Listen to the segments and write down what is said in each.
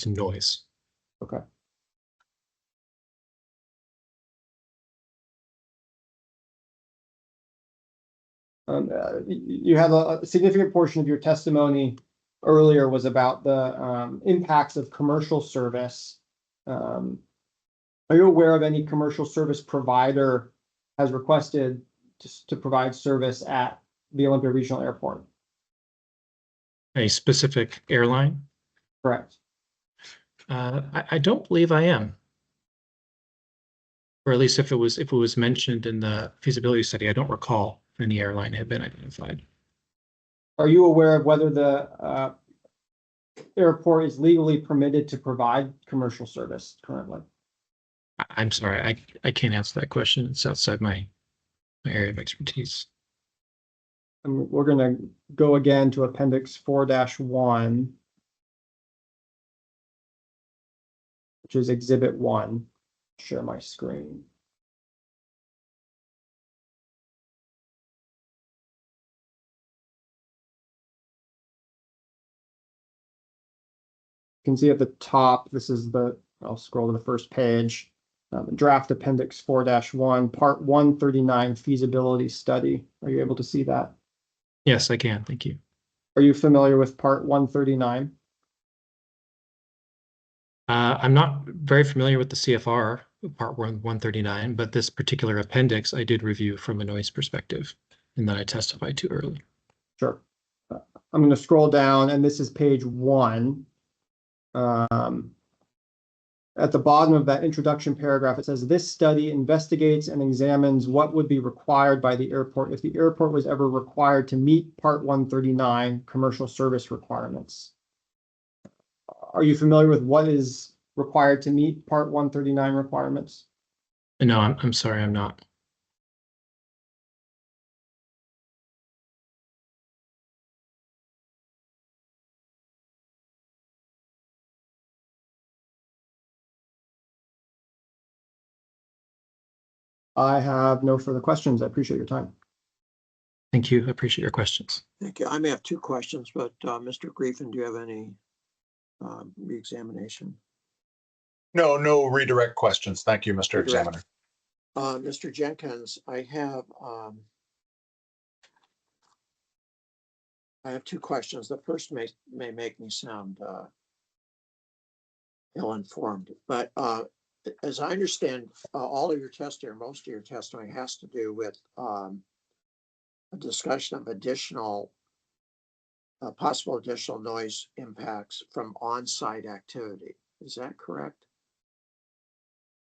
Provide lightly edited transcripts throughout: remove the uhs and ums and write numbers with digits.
noise. Okay. You had a significant portion of your testimony earlier was about the impacts of commercial service. Are you aware of any commercial service provider has requested to provide service at the Olympia Regional Airport? A specific airline? Correct. I don't believe I am. Or at least if it was mentioned in the feasibility study, I don't recall if any airline had been identified. Are you aware of whether the airport is legally permitted to provide commercial service currently? I'm sorry, I can't answer that question. It's outside my area of expertise. And we're going to go again to Appendix 4-1, which is Exhibit 1. Share my screen. You can see at the top, this is I'll scroll to the first page, draft Appendix 4-1, Part 139 feasibility study. Are you able to see that? Yes, I can. Thank you. Are you familiar with Part 139? I'm not very familiar with the CFR, Part 139, but this particular appendix I did review from a noise perspective, and that I testified to earlier. Sure. I'm going to scroll down, and this is page 1. At the bottom of that introduction paragraph, it says, this study investigates and examines what would be required by the airport if the airport was ever required to meet Part 139 commercial service requirements. Are you familiar with what is required to meet Part 139 requirements? No, I'm sorry, I'm not. I have no further questions. I appreciate your time. Thank you. I appreciate your questions. Thank you. I may have two questions, but Mr. Griefen, do you have any re-examination? No redirect questions. Thank you, Mr. Examiner. Mr. Jenkins, I have two questions. The first may make me sound ill-informed, but as I understand, all of your testimony, or most of your testimony, has to do with a discussion of possible additional noise impacts from on-site activity. Is that correct?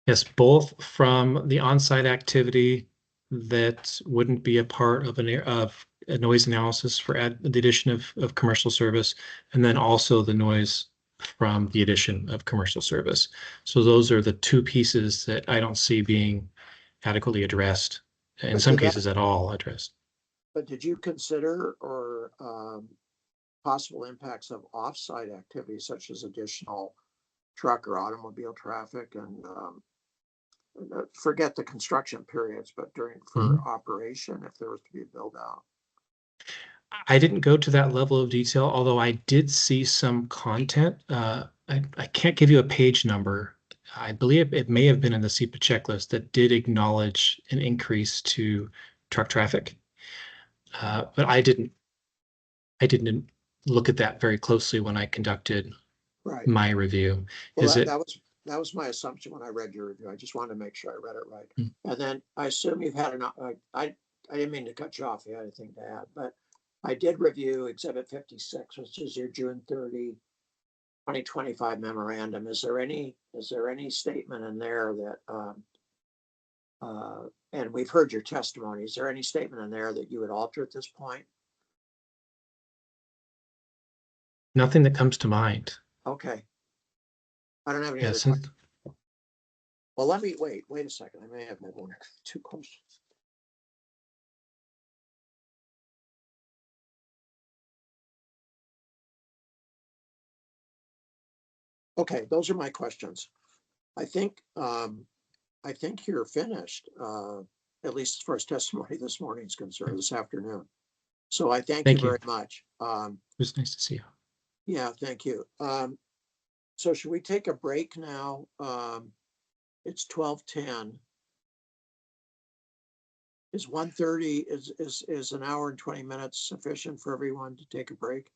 Yes, both from the on-site activity that wouldn't be a part of a noise analysis for the addition of commercial service, and then also the noise from the addition of commercial service. So those are the two pieces that I don't see being adequately addressed, in some cases at all addressed. But did you consider or possible impacts of off-site activities such as additional truck or automobile traffic, and forget the construction periods, but for operation, if there was to be a build out? I didn't go to that level of detail, although I did see some content. I can't give you a page number. I believe it may have been in the SEPA checklist that did acknowledge an increase to truck traffic. But I didn't look at that very closely when I conducted my review. Well, that was my assumption when I read your review. I just wanted to make sure I read it right. And then I assume you've had I didn't mean to cut you off. You had anything to add, but I did review Exhibit 56, which is your June 30, 2025 memorandum. Is there any statement in there that and we've heard your testimony, is there any statement in there that you would alter at this point? Nothing that comes to mind. Okay. I don't have any other questions. Well, let me wait a second. I may have one or two questions. Okay, those are my questions. I think you're finished, at least as far as testimony this morning is concerned, this afternoon. So I thank you very much. It was nice to see you. Yeah, thank you. So should we take a break now? It's 12:10. Is 1:30, is an hour and 20 minutes sufficient for everyone to take a break?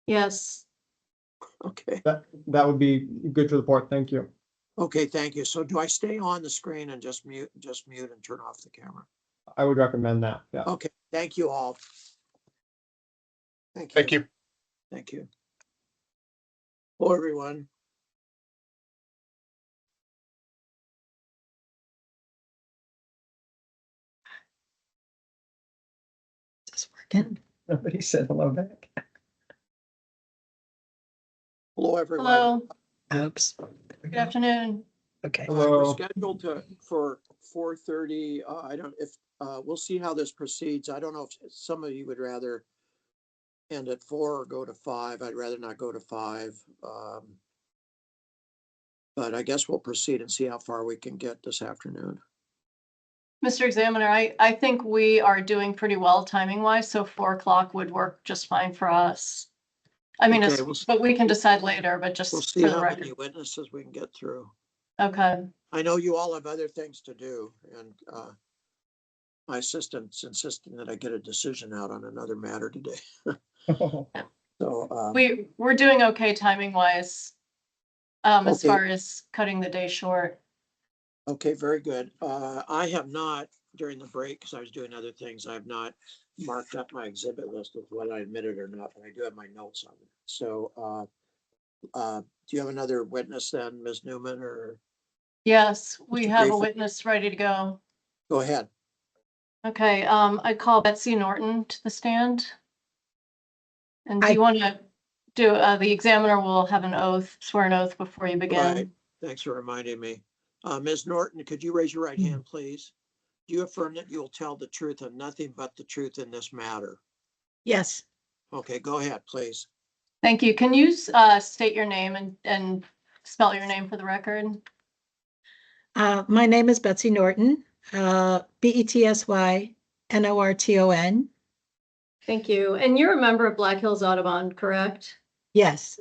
Yes. Okay, That would be good for the board. Thank you. okay, thank you. So do I stay on the screen and just mute and turn off the camera? I would recommend that. Yeah. Okay, thank you all. Thank you. Thank you. Thank you. Hello, everyone. It's working. Nobody said hello back. Hello, everyone. Hello. Oops. Good afternoon. Okay. We're Hello. scheduled for 4:30. I don't, if, we'll see how this proceeds. I don't know if some of you would rather end at 4 or go to 5. I'd rather not go to 5. But I guess we'll proceed and see how far we can get this afternoon. Mr. Examiner, I think we are doing pretty well timing wise, so 4 o'clock would work just fine for us. I mean, Okay, but we can decide later, but just We'll for see the how record. many witnesses we can get through. Okay. I know you all have other things to do, and my assistant's insisting that I get a decision out on another matter today. So We're doing okay timing wise. As Okay. far as cutting the day short. okay, very good. I have not, during the break, because I was doing other things, I have not marked up my exhibit list of what I admitted or not, but I do have my notes on it. So do you have another witness then, Ms. Newman, or Yes, we Mr. have a Griefen? witness ready to go. Go ahead? Okay, I call Betsy Norton to the stand. And do you want to do, the examiner will have an oath, swear an oath before you begin. Right. Thanks for reminding me. Ms. Norton, could you raise your right hand, please? Do you affirm that you will tell the truth and nothing but the truth in this matter? Yes. Okay, go ahead, please. Thank you. Can you state your name and spell your name for the record? My name is Betsy Norton, Betsy Norton. Thank you. And you're a member of Black Hills Audubon, correct? Yes.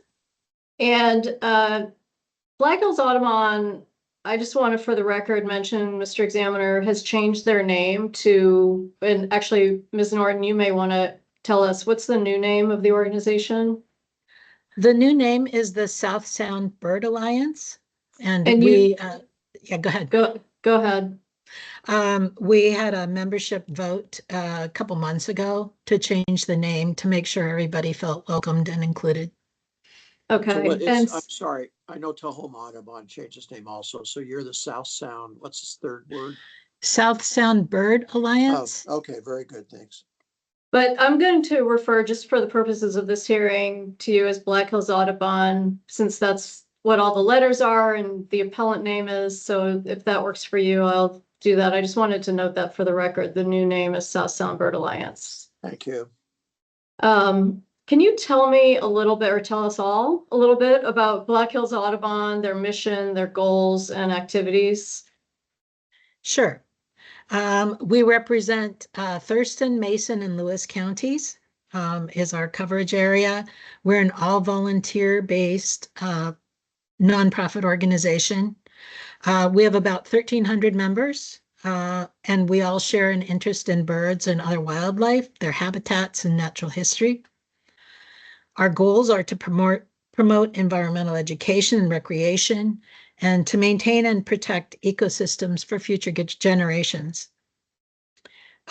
And Black Hills Audubon, I just want to, for the record, mention Mr. Examiner has changed their name to, and actually, Ms. Norton, you may want to tell us, what's the new name of the organization? The new name is the South Sound Bird Alliance. And And we, yeah, go ahead. Go ahead. We had a membership vote a couple months ago to change the name to make sure everybody felt welcomed and included. So Okay. what And is, I'm sorry, I know Tahoma Audubon changed its name also. So you're the South Sound, what's this third word? South Sound Bird Oh, Alliance. okay, very good, thanks. but I'm going to refer, just for the purposes of this hearing, to you as Black Hills Audubon, since that's what all the letters are and the appellant name is. So if that works for you, I'll do that. I just wanted to note that for the record, the new name is South Sound Bird Alliance. Thank you. Can you tell me a little bit, or tell us all a little bit about Black Hills Audubon, their mission, their goals and activities? Sure. We represent Thurston, Mason, and Lewis counties is our coverage area. We're an all volunteer-based nonprofit organization. We have about 1,300 members, and we all share an interest in birds and other wildlife, their habitats and natural history. Our goals are to promote environmental education and recreation, and to maintain and protect ecosystems for future generations.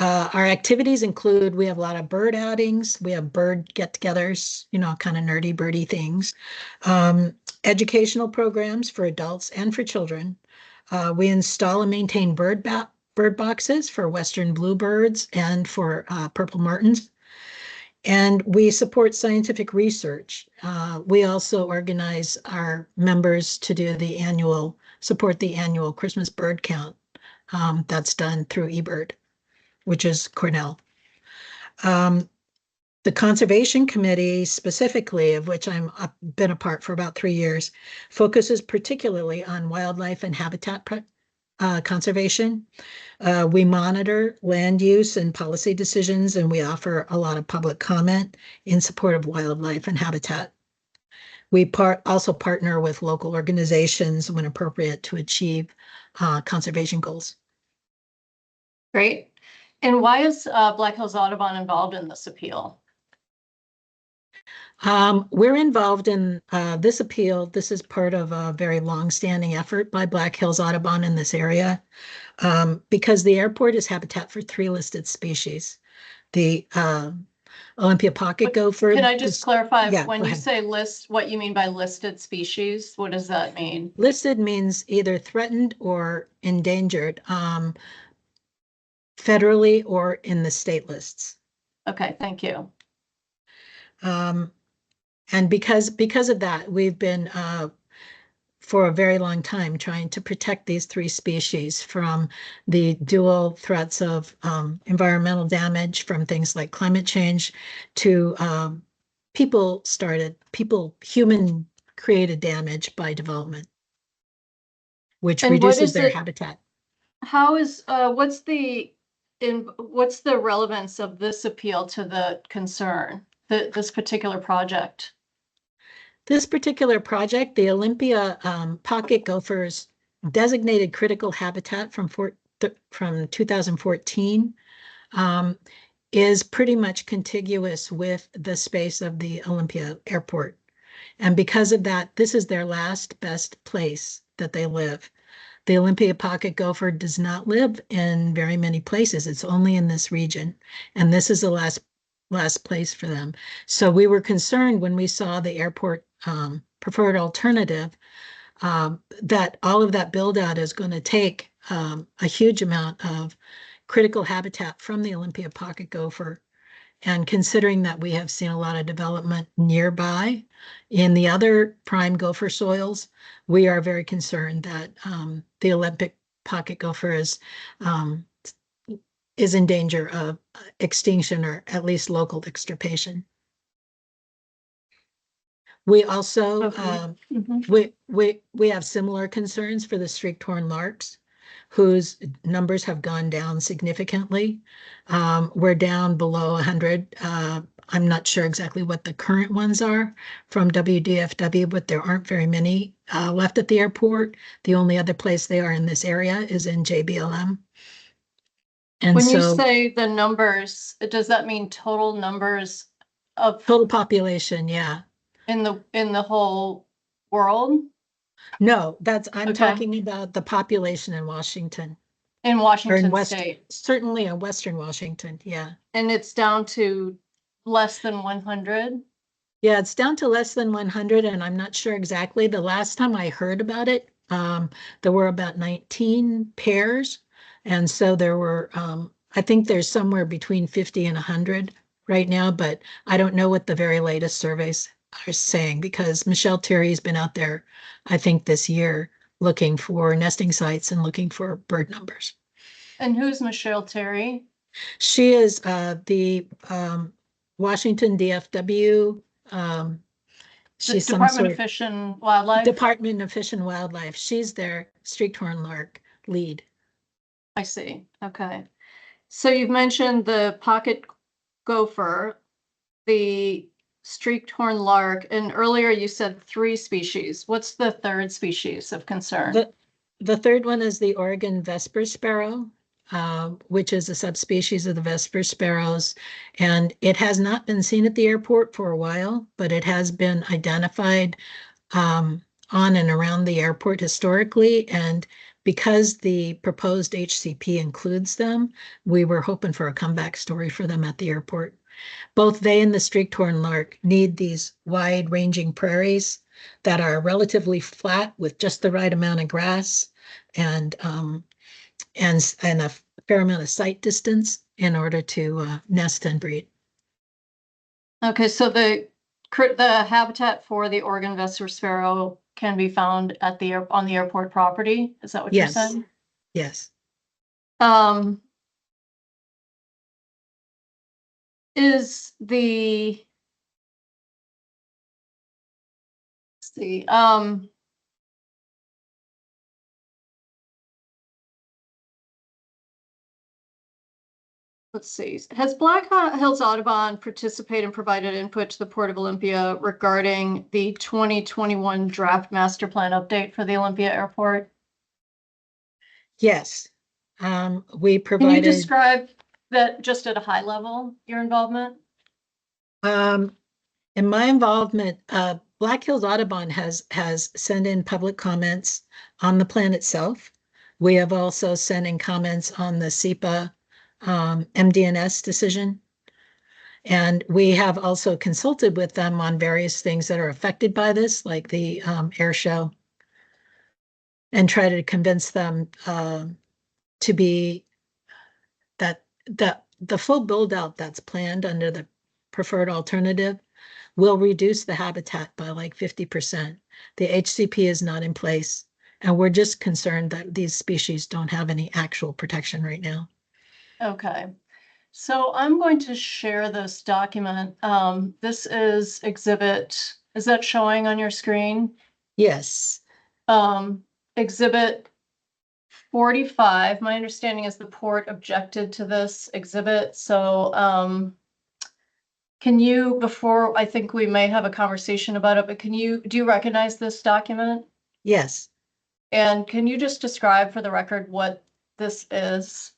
Our activities include, we have a lot of bird outings, we have bird get-togethers, you know, kind of nerdy birdie things, educational programs for adults and for children. We install and maintain bird boxes for western bluebirds and for purple martins. And we support scientific research. We also organize our members to do support the annual Christmas bird count. That's done through eBird, which is Cornell. The Conservation Committee specifically, of which I've been a part for about 3 years, focuses particularly on wildlife and habitat conservation. We monitor land use and policy decisions, and we offer a lot of public comment in support of wildlife and habitat. We also partner with local organizations when appropriate to achieve conservation goals. Great. And why is Black Hills Audubon involved in this appeal? We're involved in this appeal. This is part of a very long-standing effort by Black Hills Audubon in this area, because the airport is habitat for 3 listed species. The Olympia pocket gopher. Can I just clarify, Yeah, when go you ahead. say list, what you mean by listed species? What does that mean? Listed means either threatened or endangered, federally or in the state lists. Okay, thank you. And because of that, we've been for a very long time trying to protect these 3 species from the dual threats of environmental damage from things like climate change to human created damage by development, which And what reduces is their it- habitat. How is, what's the relevance of this appeal to the concern, this particular project? This particular project, the Olympia pocket gophers designated critical habitat from 2014, is pretty much contiguous with the space of the Olympia airport. And because of that, this is their last best place that they live. The Olympia pocket gopher does not live in very many places. It's only in this region. And this is the last place for them. So we were concerned when we saw the airport preferred alternative that all of that build out is going to take a huge amount of critical habitat from the Olympia pocket gopher. And considering that we have seen a lot of development nearby in the other prime gopher soils, we are very concerned that the Olympic pocket gopher is in danger of extinction or at least local extirpation. We also we have similar concerns for the streaked-horned larks, whose numbers have gone down significantly. We're down below 100. I'm not sure exactly what the current ones are from WDFW, but there aren't very many left at the airport. The only other place they are in this area is in JBLM. And when so, you say the numbers, does that mean total numbers of total population, yeah. in the whole world? No, I'm Okay. talking about the population in Washington. In Or Washington in State. certainly in Western Washington, yeah. And it's down to less than 100? Yeah, it's down to less than 100, and I'm not sure exactly. The last time I heard about it, there were about 19 pairs. And so there were, I think there's somewhere between 50 and 100 right now, but I don't know what the very latest surveys are saying because Michelle Terry's been out there, I think this year, looking for nesting sites and looking for bird numbers. And who's Michelle Terry? She is the Washington DFW. She's some Department sort of Fish and Wildlife? Department of Fish and Wildlife. She's their streaked-horned lark lead. I see. Okay. So you've mentioned the pocket gopher, the streaked-horned lark, and earlier you said 3 species. What's the 3rd species of concern? The 3rd one is the Oregon Vesper sparrow, which is a subspecies of the Vesper sparrows. And it has not been seen at the airport for a while, but it has been identified on and around the airport historically. And because the proposed HCP includes them, we were hoping for a comeback story for them at the airport. Both they and the streaked-horned lark need these wide-ranging prairies that are relatively flat with just the right amount of grass and a fair amount of sight distance in order to nest and breed. Okay, so the habitat for the Oregon Vesper sparrow can be found at on the airport property. Is that what you're Yes. saying? Yes. Is the let's see, let's see, has Black Hills Audubon participated and provided input to the Port of Olympia regarding the 2021 draft master plan update for the Olympia Airport? Yes. We Can you provided, describe that just at a high level, your involvement? in my involvement, Black Hills Audubon has sent in public comments on the plan itself. We have also sent in comments on the SEPA MDNS decision. And we have also consulted with them on various things that are affected by this, like the air show, and try to convince them to be that the full build out that's planned under the preferred alternative will reduce the habitat by like 50%. The HCP is not in place, and we're just concerned that these species don't have any actual protection right now. Okay, so I'm going to share this document. This is exhibit, is that showing on your screen? Yes. Exhibit 45. My understanding is the port objected to this exhibit. So can you, before I think we may have a conversation about it, but do you recognize this document? Yes. And can you just describe for the record what this is?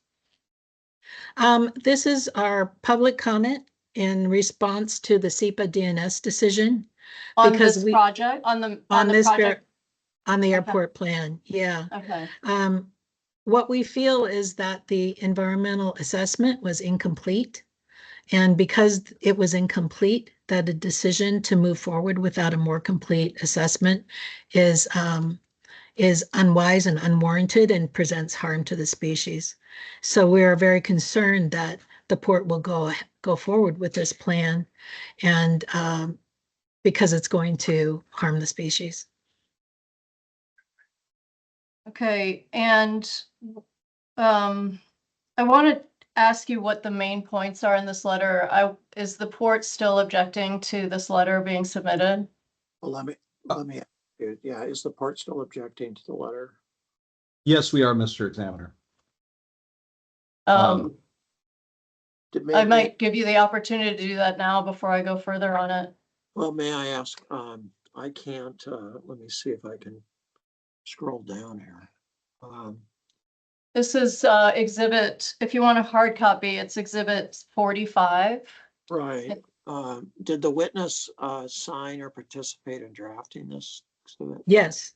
This is our public comment in response to the SEPA DNS decision. On Because this we- project, on the project? On the Okay. airport plan, yeah. Okay. What we feel is that the environmental assessment was incomplete. And because it was incomplete, that a decision to move forward without a more complete assessment is unwise and unwarranted and presents harm to the species. So we are very concerned that the port will go forward with this plan, and because it's going to harm the species. Okay, and I want to ask you what the main points are in this letter. Is the port still objecting to this letter being submitted? Well, let me, yeah, is the port still objecting to the letter? Yes, we are, Mr. Examiner. I May- might give you the opportunity to do that now before I go further on it. Well, may I ask, I can't, let me see if I can scroll down here. This is exhibit, if you want a hard copy, it's exhibit 45. Right. Did the witness sign or participate in drafting this exhibit? Yes.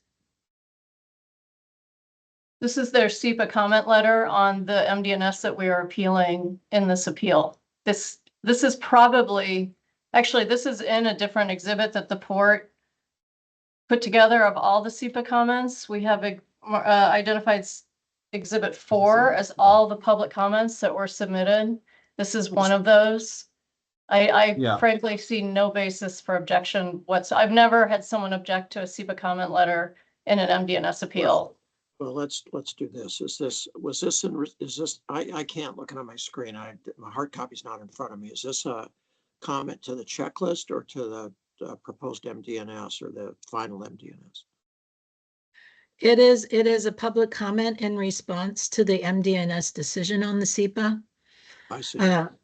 This is their SEPA comment letter on the MDNS that we are appealing in this appeal. This is probably, actually, this is in a different exhibit that the port put together of all the SEPA comments. We have identified exhibit 4 as all the public comments that were submitted. This is one of those. I frankly see no basis for objection whatsoever. I've never had someone object to a SEPA comment letter in an MDNS appeal. Well, let's do this. Is this, I can't look at my screen. My hard copy's not in front of me. Is this a comment to the checklist or to the proposed MDNS or the final MDNS? It is a public comment in response to the MDNS decision on the SEPA. I see.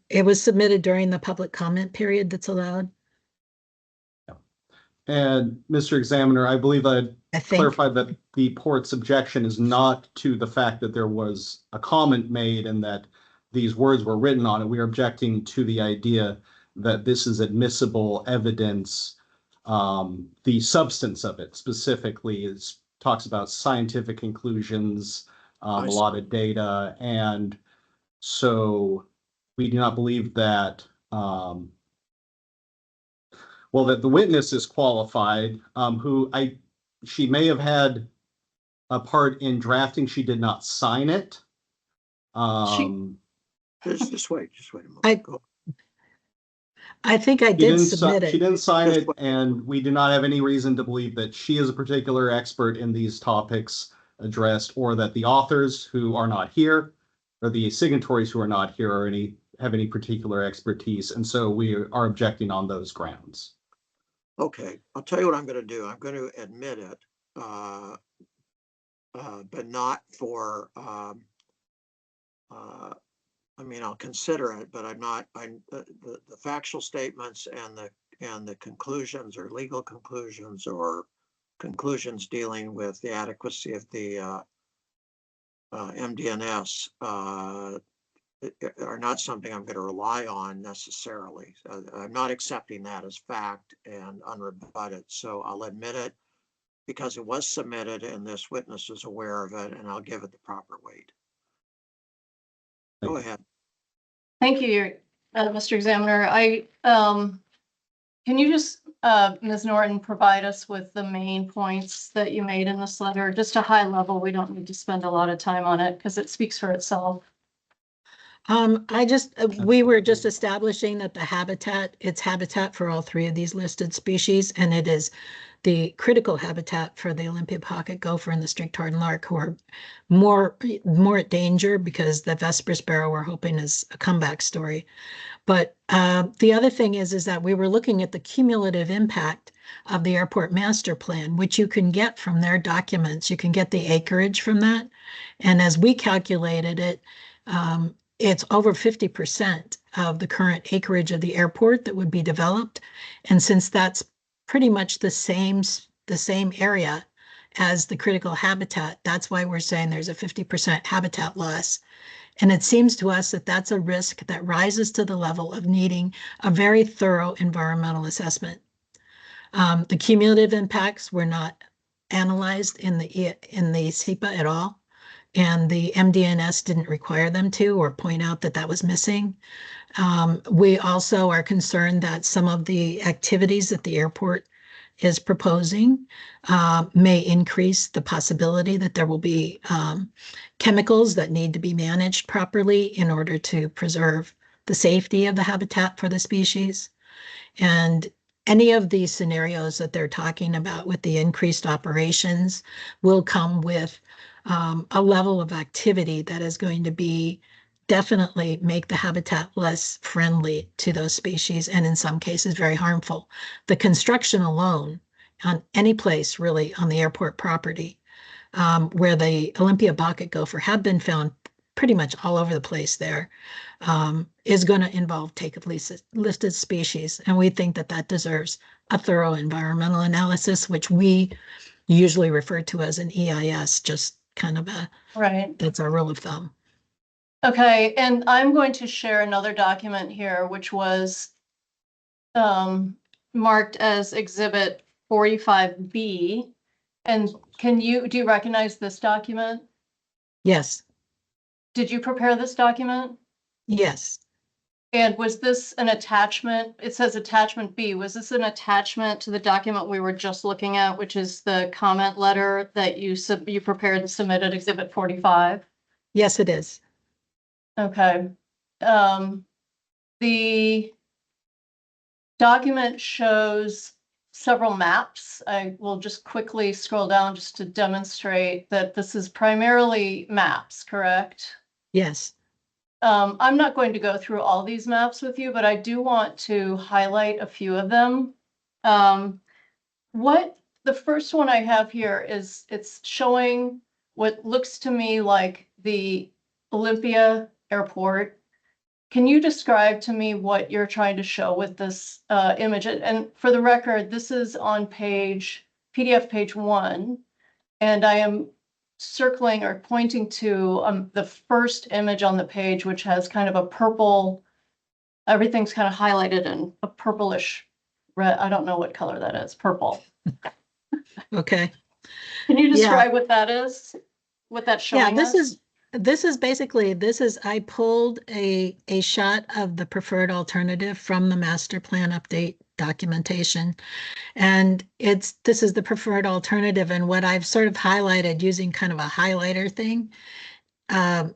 It was submitted during the public comment period that's allowed. And Mr. Examiner, I believe I clarified that the port's objection is not to the fact that there was a comment made and that these words were written on it. We are objecting to the idea that this is admissible evidence. The substance of it specifically talks about scientific conclusions, a lot of data. And so we do not believe that, well, that the witness is qualified, she may have had a part in drafting. She did not sign it. Just wait a moment. I think I did submit it. She didn't sign it, and we do not have any reason to believe that she is a particular expert in these topics addressed, or that the authors who are not here, or the signatories who are not here, have any particular expertise. And so we are objecting on those grounds. Okay, I'll tell you what I'm going to do. I'm going to admit it, but not for I mean, I'll consider it, but I'm not, the factual statements and the conclusions or legal conclusions or conclusions dealing with the adequacy of the MDNS are not something I'm going to rely on necessarily. I'm not accepting that as fact and unrebutted. So I'll admit it because it was submitted and this witness is aware of it, and I'll give it the proper weight. Go ahead. Thank you, Mr. Examiner. Can you just, Ms. Norton, provide us with the main points that you made in this letter? Just a high level. We don't need to spend a lot of time on it because it speaks for itself. We were just establishing that it's habitat for all three of these listed species, and it is the critical habitat for the Olympia pocket gopher and the streaked-horned lark, who are more at danger because the Vesper sparrow, we're hoping, is a comeback story. But the other thing is that we were looking at the cumulative impact of the airport master plan, which you can get from their documents. You can get the acreage from that. And as we calculated it, it's over 50% of the current acreage of the airport that would be developed. And since that's pretty much the same area as the critical habitat, that's why we're saying there's a 50% habitat loss. And it seems to us that that's a risk that rises to the level of needing a very thorough environmental assessment. The cumulative impacts were not analyzed in the SEPA at all, and the MDNS didn't require them to or point out that that was missing. We also are concerned that some of the activities that the airport is proposing may increase the possibility that there will be chemicals that need to be managed properly in order to preserve the safety of the habitat for the species. And any of these scenarios that they're talking about with the increased operations will come with a level of activity that is going to be definitely make the habitat less friendly to those species, and in some cases very harmful. The construction alone on any place really on the airport property where the Olympia pocket gopher have been found pretty much all over the place there, is going to involve take of listed species. And we think that that deserves a thorough environmental analysis, which we usually refer to as an EIS, just kind of that's our rule of thumb. Okay, and I'm going to share another document here, which was marked as Exhibit 45B. And do you recognize this document? Yes. Did you prepare this document? Yes. And was this an attachment? It says attachment B. Was this an attachment to the document we were just looking at, which is the comment letter that you prepared and submitted, Exhibit 45? Yes, it is. Okay. The document shows several maps. I will just quickly scroll down just to demonstrate that this is primarily maps, correct? Yes. I'm not going to go through all these maps with you, but I do want to highlight a few of them. The first one I have here is it's showing what looks to me like the Olympia Airport. Can you describe to me what you're trying to show with this image? And for the record, this is on PDF page 1, and I am circling or pointing to the first image on the page, which has kind of a purple, everything's kind of highlighted in a purplish red. I don't know what color that is, purple. Okay. Can you describe what that is? What that's showing us? This is basically, I pulled a shot of the preferred alternative from the master plan update documentation. And this is the preferred alternative. And what I've sort of highlighted using kind of a highlighter thing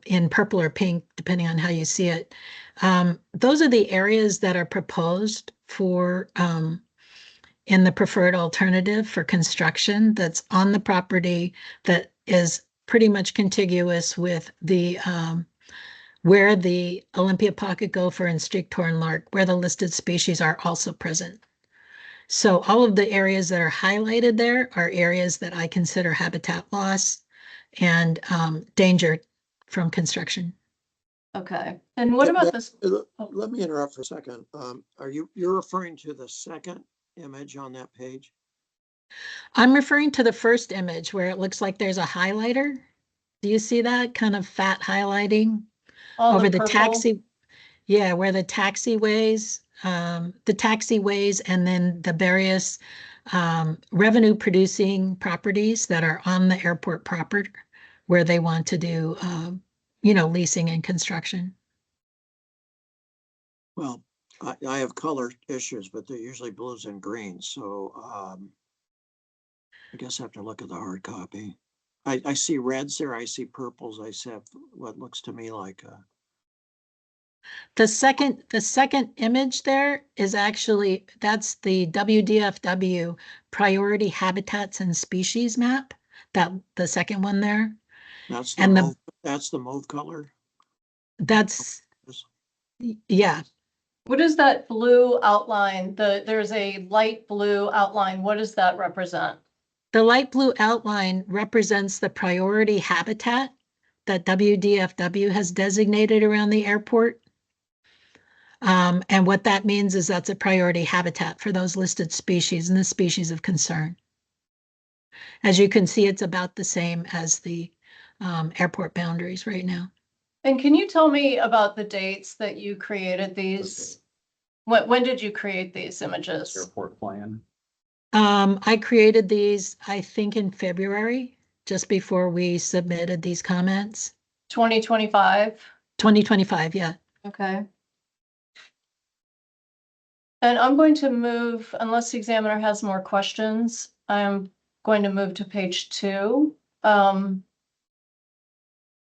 in purple or pink, depending on how you see it. Those are the areas that are proposed for in the preferred alternative for construction that's on the property that is pretty much contiguous with the where the Olympia pocket gopher and streaked-horned lark, where the listed species are also present. So all of the areas that are highlighted there are areas that I consider habitat loss and danger from construction. Okay, and what about this? Let me interrupt for a second. You're referring to the second image on that page? I'm referring to the first image where it looks like there's a highlighter. Do you see that kind of fat highlighting All over the the purple? taxi? Yeah, where the taxiways and then the various revenue producing properties that are on the airport proper where they want to do, leasing and construction. Well, I have color issues, but they're usually blues and greens. So I guess I have to look at the hard copy. I see reds there. I see purples. I see what looks to me like The second image there is actually, that's the WDFW priority habitats and species map. That the second one there. that's And the mauve color. That's, yeah. What is that blue outline? There's a light blue outline. What does that represent? The light blue outline represents the priority habitat that WDFW has designated around the airport. And what that means is that's a priority habitat for those listed species and the species of concern. As you can see, it's about the same as the airport boundaries right now. And can you tell me about the dates that you created these? When did you create these images? Airport plan. I created these, I think, in February, just before we submitted these comments. 2025? 2025, yeah. Okay. And I'm going to move, unless the examiner has more questions, I'm going to move to page 2.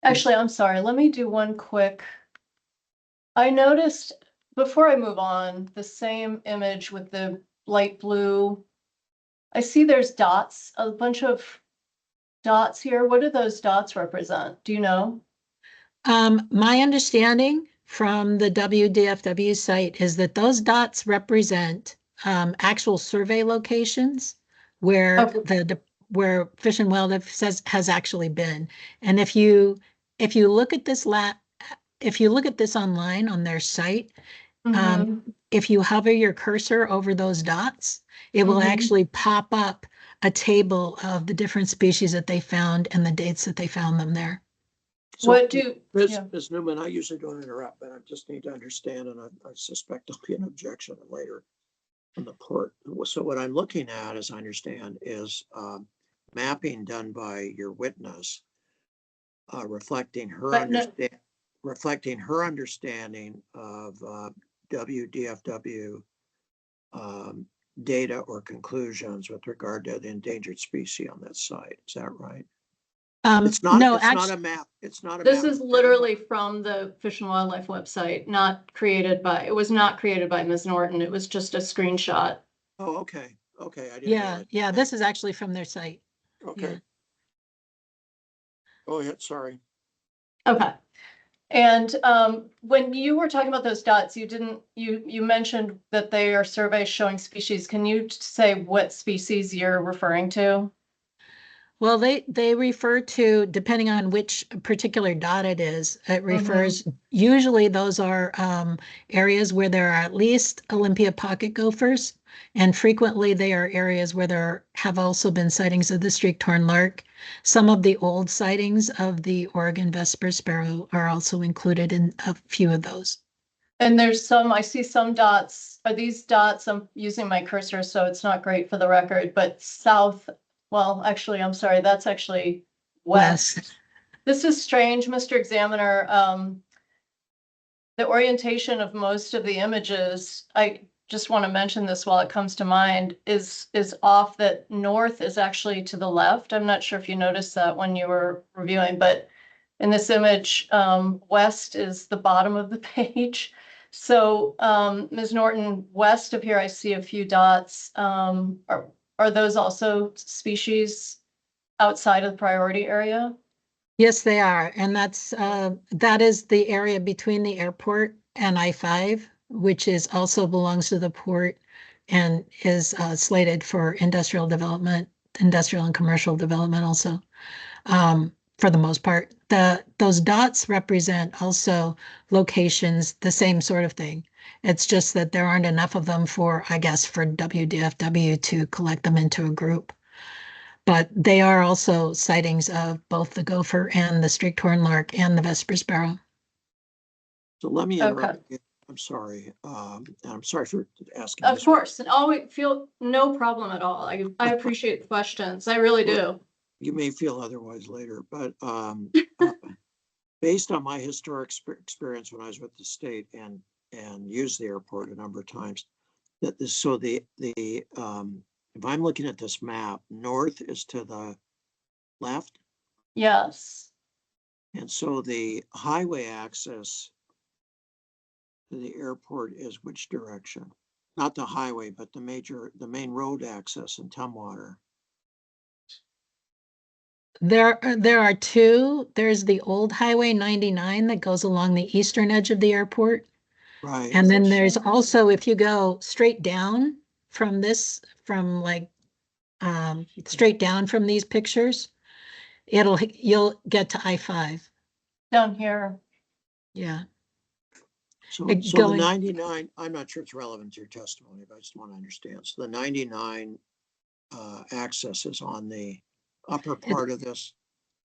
Actually, I'm sorry, let me do one quick. I noticed, before I move on, the same image with the light blue. I see there's dots, a bunch of dots here. What do those dots represent? Do you know? My understanding from the WDFW site is that those dots represent actual survey locations where where Fish and Wildlife has actually been. And if you look at this online on their site, if you hover your cursor over those dots, it will actually pop up a table of the different species that they found and the dates that they found them there. So Ms. Newman, I usually don't interrupt, but I just need to understand, and I suspect there'll be an objection later on the port. So what I'm looking at, as I understand, is mapping done by your witness, reflecting her understanding of WDFW data or conclusions with regard to the endangered species on that site. Is that right? It's not a map. It's not a map. This is literally from the Fish and Wildlife website, it was not created by Ms. Norton. It was just a screenshot. Oh, okay. Okay. I didn't Yeah, yeah, this is actually from their site. Okay. Yeah. Oh, yeah, sorry. Okay. And when you were talking about those dots, you mentioned that they are surveys showing species. Can you say what species you're referring to? Well, they refer to, depending on which particular dot it is, it refers, usually those are areas where there are at least Olympia pocket gophers, and frequently they are areas where there have also been sightings of the streaked-horned lark. Some of the old sightings of the Oregon Vesper sparrow are also included in a few of those. And I see some dots. Are these dots, I'm using my cursor, so it's not great for the record, but south. Well, actually, I'm sorry, that's actually west. This is strange, Mr. Examiner. The orientation of most of the images, I just want to mention this while it comes to mind, is off, that north is actually to the left. I'm not sure if you noticed that when you were reviewing, but in this image, west is the bottom of the page. So Ms. Norton, west of here, I see a few dots. Are those also species outside of the priority area? Yes, they are. And that is the area between the airport and I-5, which also belongs to the port and is slated for industrial development, industrial and commercial development also. for the most part. Those dots represent also locations, the same sort of thing. It's just that there aren't enough of them for, I guess, for WDFW to collect them into a group. But they are also sightings of both the gopher and the streaked horned lark and the Vesper sparrow. So let me Okay. interrupt again. I'm sorry. And I'm sorry for asking. Of this. course, and always feel no problem at all. I appreciate the questions. I really do. You may feel otherwise later, but based on my historic experience when I was with the state and used the airport a number of times, that this, so the if I'm looking at this map, north is to the left, Yes. and so the highway access to the airport is which direction? Not the highway, but the main road access in Tumwater. There are two. There's the old Highway 99 that goes along the eastern edge of the airport. Right. And then there's also, if you go straight down from this, from like straight down from these pictures, you'll get to I-5. Down here. Yeah. So It the going- 99, I'm not sure it's relevant to your testimony, but I just want to understand. So the 99 access is on the upper part of this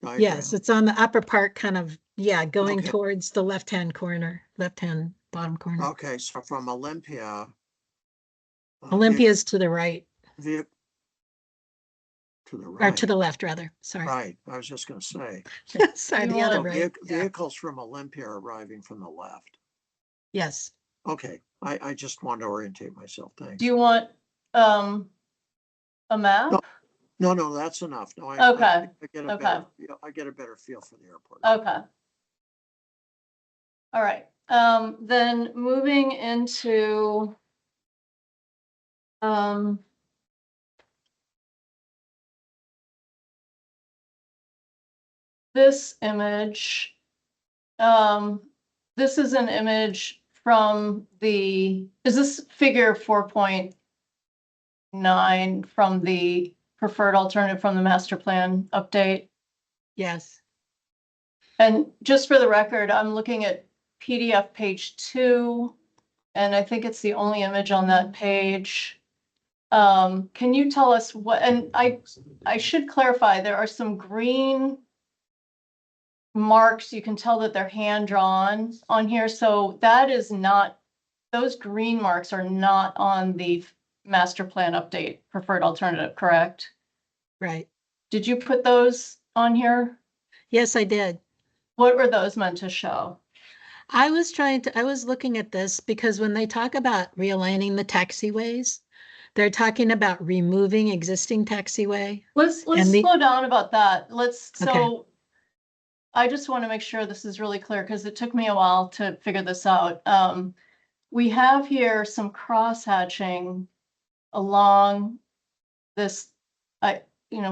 diagram? Yes, it's on the upper part, kind of, yeah, going Okay. towards the left-hand corner, left-hand bottom corner. Okay, so from Olympia. Olympia's to the right, To the or right. to the left, rather. Sorry. Right, I was just gonna say. Sorry, You the other want- right. Yeah. Vehicles from Olympia are arriving from the left. Yes. Okay, I just wanted to orientate myself, thanks. Do you want a map? No, that's enough. No, I Okay, get a okay. better, I get a better feel for the airport. Okay. All right, then moving into this image. This is an image from is this figure 4.9 from the preferred alternative from the master plan update? Yes. And just for the record, I'm looking at PDF page 2, and I think it's the only image on that page. Can you tell us what, and I should clarify, there are some green marks. You can tell that they're hand drawn on here. So that is not, those green marks are not on the master plan update preferred alternative, correct? Right. Did you put those on here? Yes, I did. What were those meant to show? I was looking at this because when they talk about realigning the taxiways, they're talking about removing existing taxiway. Let's slow down about that. So I just want to make sure this is really clear because it took me a while to figure this out. We have here some cross hatching along this,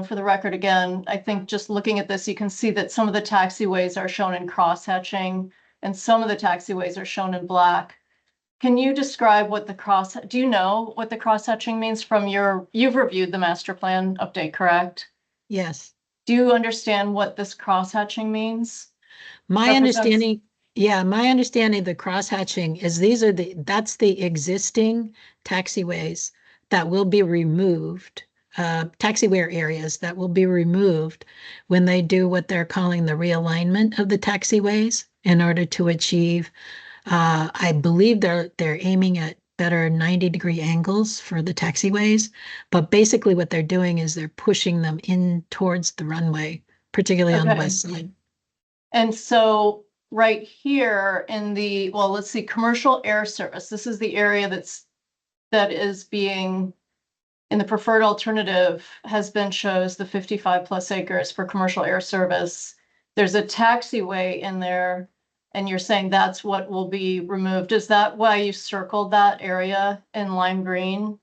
for the record, again, I think just looking at this, you can see that some of the taxiways are shown in cross hatching and some of the taxiways are shown in black. Can you describe what do you know what the cross hatching means from you've reviewed the master plan update, correct? Yes. Do you understand what this cross hatching means? My understanding of the cross hatching is that's the existing taxiways that will be removed, taxiway areas that will be removed when they do what they're calling the realignment of the taxiways in order to achieve, I believe they're aiming at better 90-degree angles for the taxiways, but basically what they're doing is they're pushing them in towards the runway, particularly on the west side. And so right here in let's see, commercial air service, this is the area that is being, in the preferred alternative, has been shows the 55 plus acres for commercial air service. There's a taxiway in there, and you're saying that's what will be removed. Is that why you circled that area in lime green?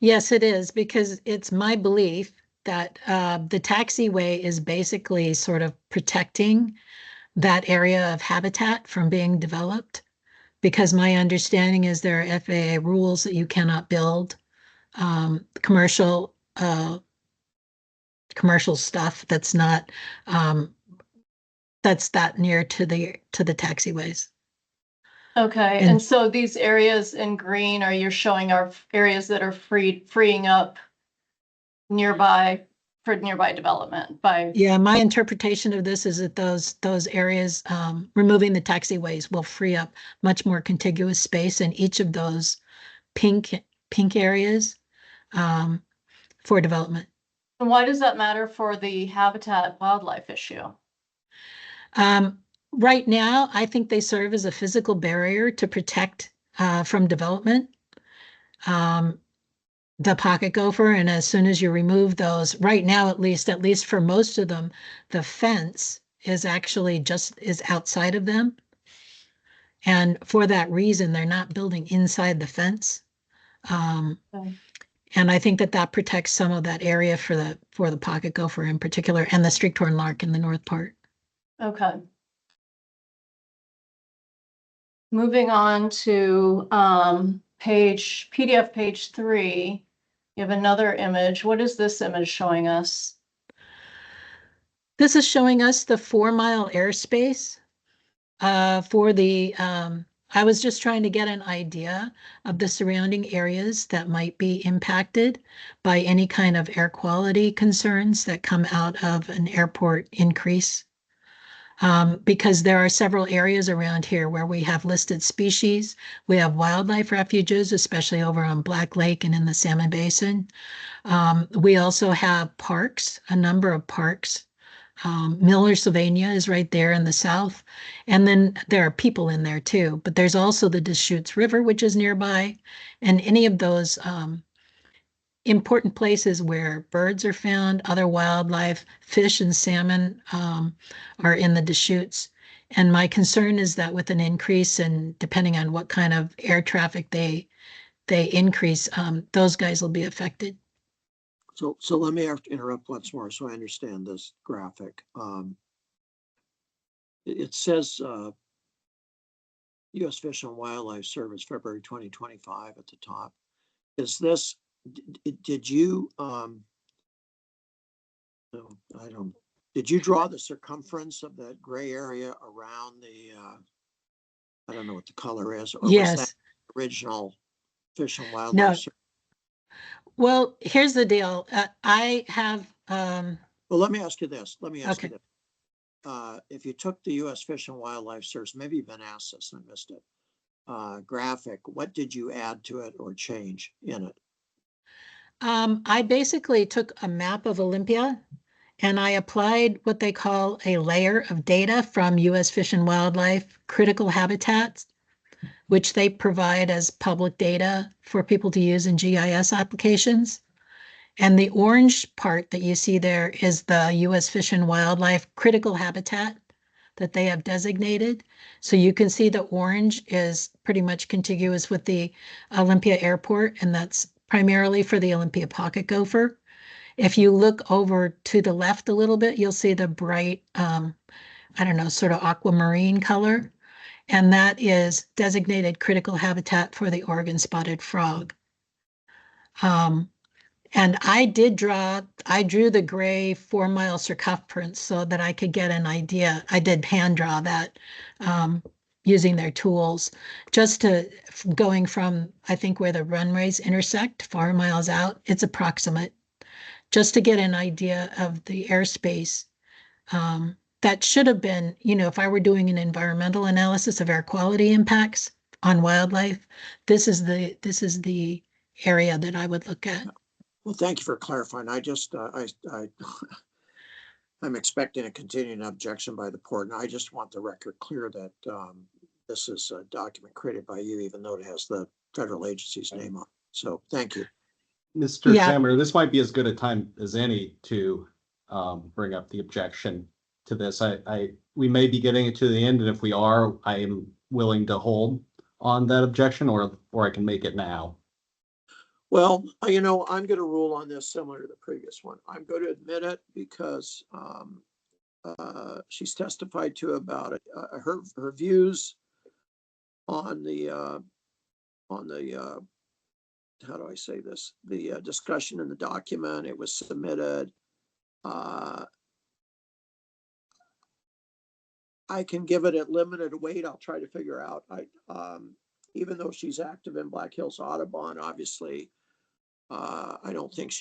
Yes, it is, because it's my belief that the taxiway is basically sort of protecting that area of habitat from being developed, because my understanding is there are FAA rules that you cannot build commercial stuff that's not that's that near to the taxiways. Okay, And- and so these areas in green are you're showing are areas that are freeing up nearby for nearby development by. Yeah, my interpretation of this is that those areas, removing the taxiways will free up much more contiguous space in each of those pink areas for development. And why does that matter for the habitat wildlife issue? Right now, I think they serve as a physical barrier to protect from development. The pocket gopher, and as soon as you remove those, right now at least for most of them, the fence is actually is outside of them. And for that reason, they're not building inside the fence. Okay. And I think that protects some of that area for the pocket gopher in particular, and the streakthorn lark in the north part. Okay. Moving on to PDF page 3, you have another image. What is this image showing us? This is showing us the 4-mile airspace for the, I was just trying to get an idea of the surrounding areas that might be impacted by any kind of air quality concerns that come out of an airport increase. Because there are several areas around here where we have listed species. We have wildlife refuges, especially over on Black Lake and in the Salmon Basin. We also have parks, a number of parks. Miller, Sylvania is right there in the south. And then there are people in there too, but there's also the Deschutes River, which is nearby. And any of those important places where birds are found, other wildlife, fish and salmon are in the Deschutes. And my concern is that with an increase and depending on what kind of air traffic they increase, those guys will be affected. So let me interrupt once more so I understand this graphic. It says U.S. Fish and Wildlife Service, February 2025 at the top. Is this, did you, no, I don't, did you draw the circumference of that gray area around the, I don't know what the color is, or Yes. was that original Fish and Wildlife No. Service? Well, here's the deal. I have. Well, let me ask you this. Let me ask Okay. you this. If you took the U.S. Fish and Wildlife Service, maybe you've been asked this and I missed it, graphic, what did you add to it or change in it? I basically took a map of Olympia and I applied what they call a layer of data from U.S. Fish and Wildlife critical habitats, which they provide as public data for people to use in GIS applications. And the orange part that you see there is the U.S. Fish and Wildlife critical habitat that they have designated. So you can see the orange is pretty much contiguous with the Olympia Airport, and that's primarily for the Olympia pocket gopher. If you look over to the left a little bit, you'll see the bright, I don't know, sort of aquamarine color. And that is designated critical habitat for the Oregon spotted frog. And I drew the gray 4-mile circumference so that I could get an idea. I did hand draw that using their tools, just to going from, I think, where the runways intersect 4 miles out, it's approximate, just to get an idea of the airspace. That should have been, if I were doing an environmental analysis of air quality impacts on wildlife, this is the area that I would look at. Well, thank you for clarifying. I just, I'm expecting a continuing objection by the port, and I just want the record clear that this is a document created by you, even though it has the federal agency's name on it. So thank you. Mr. Examiner, this might be as good a time as any to bring up the objection to this. We may be getting it to the end, and if we are, I am willing to hold on that objection, or I can make it now. Well, I'm going to rule on this similar to the previous one. I'm going to admit it because she's testified to about it. Her views on the how do I say this? The discussion in the document. It was submitted. I can give it a limited weight. I'll try to figure out. Even though she's active in Black Hills Audubon, obviously, I don't think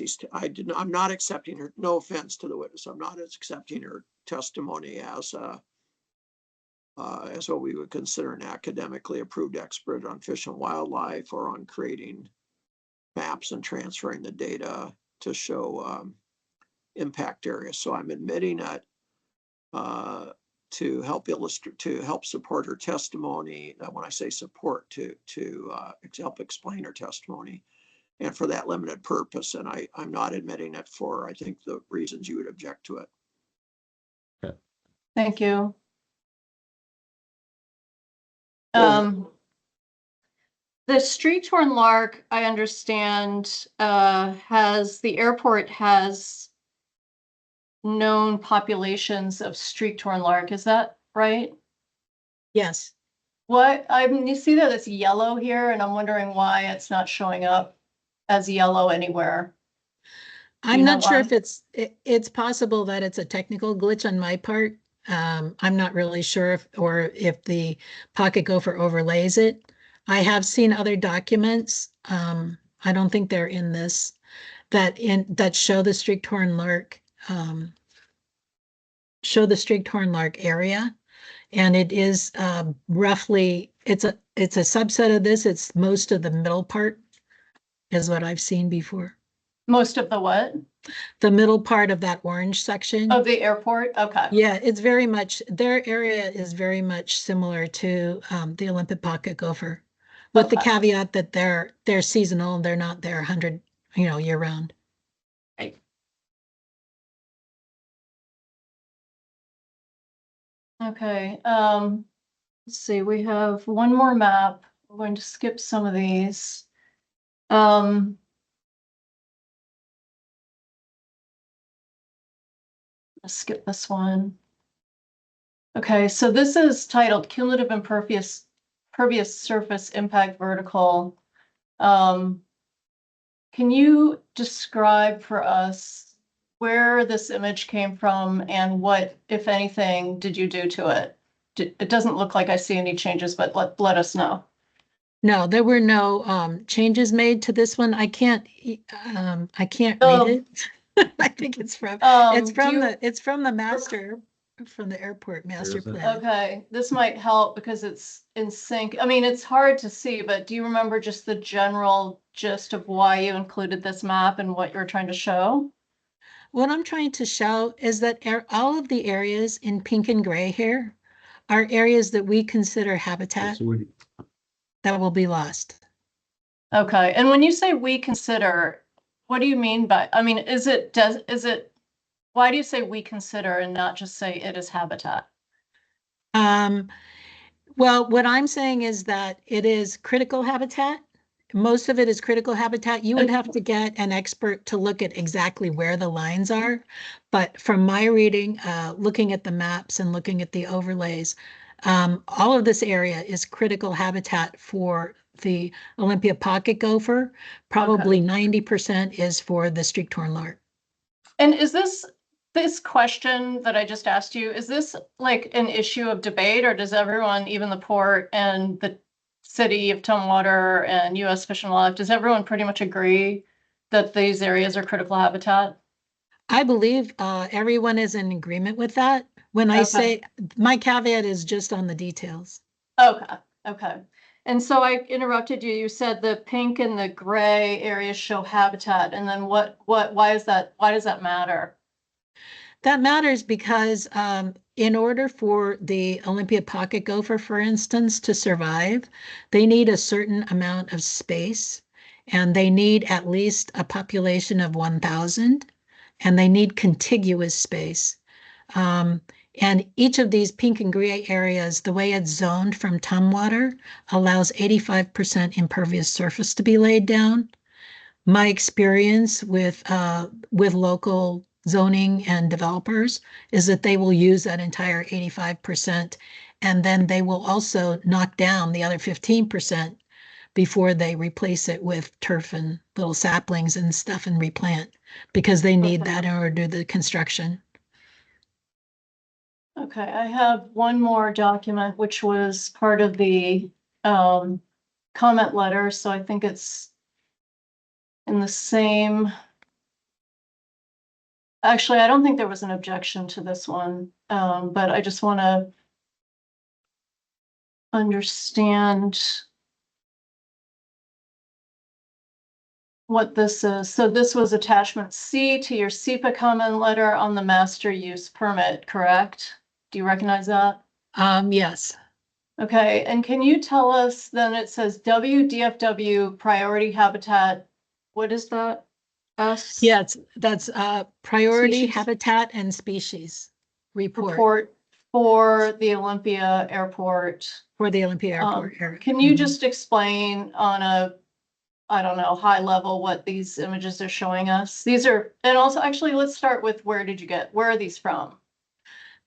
I'm not accepting her, no offense to the witness. I'm not accepting her testimony as what we would consider an academically approved expert on fish and wildlife or on creating maps and transferring the data to show impact areas. So I'm admitting it to help illustrate, to help support her testimony. When I say support, to help explain her testimony, and for that limited purpose. And I'm not admitting it for, I think, the reasons you would object to it. Okay. Thank you. The streak-torn lark, I understand, the airport has known populations of streak-torn lark. Is that right? Yes. You see that it's yellow here, and I'm wondering why it's not showing up as yellow anywhere. I'm not sure if it's possible that it's a technical glitch on my part. I'm not really sure if the pocket gopher overlays it. I have seen other documents. I don't think they're in this that show the streak-torn lark area, and it is roughly it's a subset of this. It's most of the middle part is what I've seen before. Most of the what? The middle part of that orange section. Of the airport? Okay. Yeah, it's very much, their area is very much similar to the Olympic pocket gopher, with the caveat that they're seasonal and they're not there 100, year round. Right. Okay. Let's see, we have one more map. We're going to skip some of these. Let's skip this one. Okay, so this is titled Cumulative Impervious Surface Impact Vertical. Can you describe for us where this image came from and what, if anything, did you do to it? It doesn't look like I see any changes, but let us know. No, there were no changes made to this one. I can't read it. I think it's from the master, from the airport master plan. Okay, this might help because it's in sync. I mean, it's hard to see, but do you remember just the general gist of why you included this map and what you're trying to show? What I'm trying to show is that all of the areas in pink and gray here are areas that we consider habitat that will be lost. Okay, and when you say we consider, what do you mean by, I mean, why do you say we consider and not just say it is habitat? Well, what I'm saying is that it is critical habitat. Most of it is critical habitat. You would have to get an expert to look at exactly where the lines are. But from my reading, looking at the maps and looking at the overlays, all of this area is critical habitat for the Olympia pocket gopher. Probably 90% is for the streak-torn lark. And is this question that I just asked you, is this like an issue of debate, or does everyone, even the port and the City of Tumwater and U.S. Fish and Wildlife, does everyone pretty much agree that these areas are critical habitat? I believe everyone is in agreement with that. When I say, my caveat is just on the details. Okay. And so I interrupted you. You said the pink and the gray areas show habitat, and then why is that? Why does that matter? That matters because in order for the Olympia pocket gopher, for instance, to survive, they need a certain amount of space, and they need at least a population of 1,000, and they need contiguous space. And each of these pink and gray areas, the way it's zoned from Tumwater, allows 85% impervious surface to be laid down. My experience with local zoning and developers is that they will use that entire 85%, and then they will also knock down the other 15% before they replace it with turf and little saplings and stuff and replant, because they need that in order to do the construction. Okay, I have one more document, which was part of the comment letter, so I think it's in the same. Actually, I don't think there was an objection to this one, but I just want to understand what this is. So this was attachment C to your SEPA comment letter on the master use permit, correct? Do you recognize that? Yes. Okay, and can you tell us, then it says WDFW priority habitat, what is that? S? Yeah, that's priority Species? habitat and species report Report for the Olympia Airport. for the Olympia Airport area. Can you just explain on a, I don't know, high level what these images are showing us? These are, and also actually, let's start with where are these from?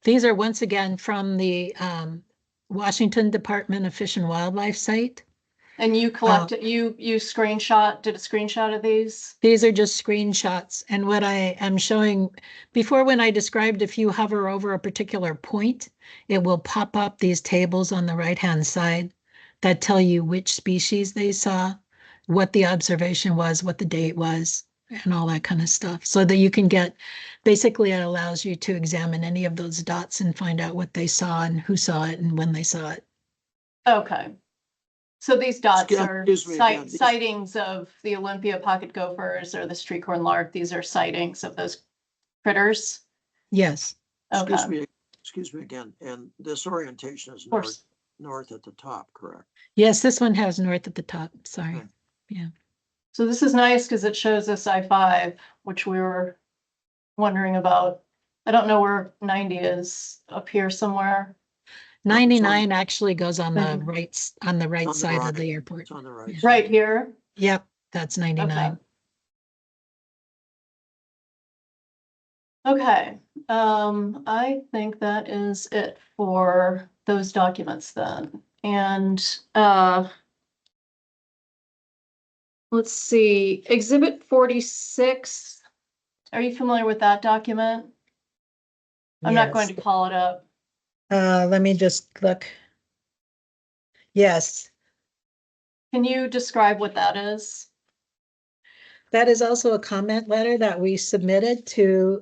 These are once again from the Washington Department of Fish and Wildlife site. And you collected, did a screenshot of these? These are just screenshots. And what I am showing before, when I described, if you hover over a particular point, it will pop up these tables on the right-hand side that tell you which species they saw, what the observation was, what the date was, and all that kind of stuff. So that you can get, basically it allows you to examine any of those dots and find out what they saw and who saw it and when they saw it. Okay. So these dots are Excuse me again. sightings of the Olympia pocket gophers or the street corn lark. These are sightings of those critters. Yes. Okay. Excuse me again. And this orientation is north at the top, correct? Yes, this one has north at the top. Sorry. Okay. Yeah. So this is nice because it shows us I-5, which we were wondering about. I don't know where 90 is, up here somewhere. 99 actually goes on the Mhm. right side of the airport. It's on the right. Right here. Yep, that's 99. Okay. I think that is it for those documents then. And let's see, Exhibit 46. Are you familiar with that document? I'm not going to call it up. Let me just look. Yes, Can you describe what that is? that is also a comment letter that we submitted to,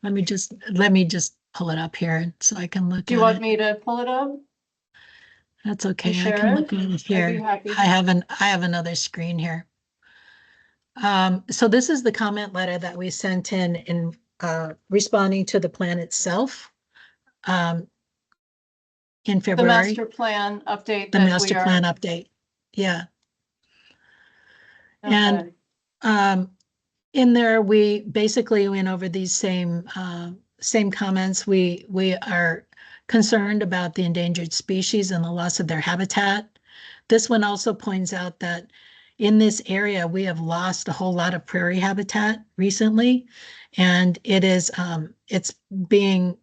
let me just pull it up here so I can look Do you at want it. me to pull it up? That's okay. I share can it? look at it I'd be here. happy. I have another screen here. So this is the comment letter that we sent in responding to the plan itself. In The February, master plan update. the that master we are- plan update. Yeah. Okay. And in there, we basically went over these same comments. We are concerned about the endangered species and the loss of their habitat. This one also points out that in this area, we have lost a whole lot of prairie habitat recently, and it's being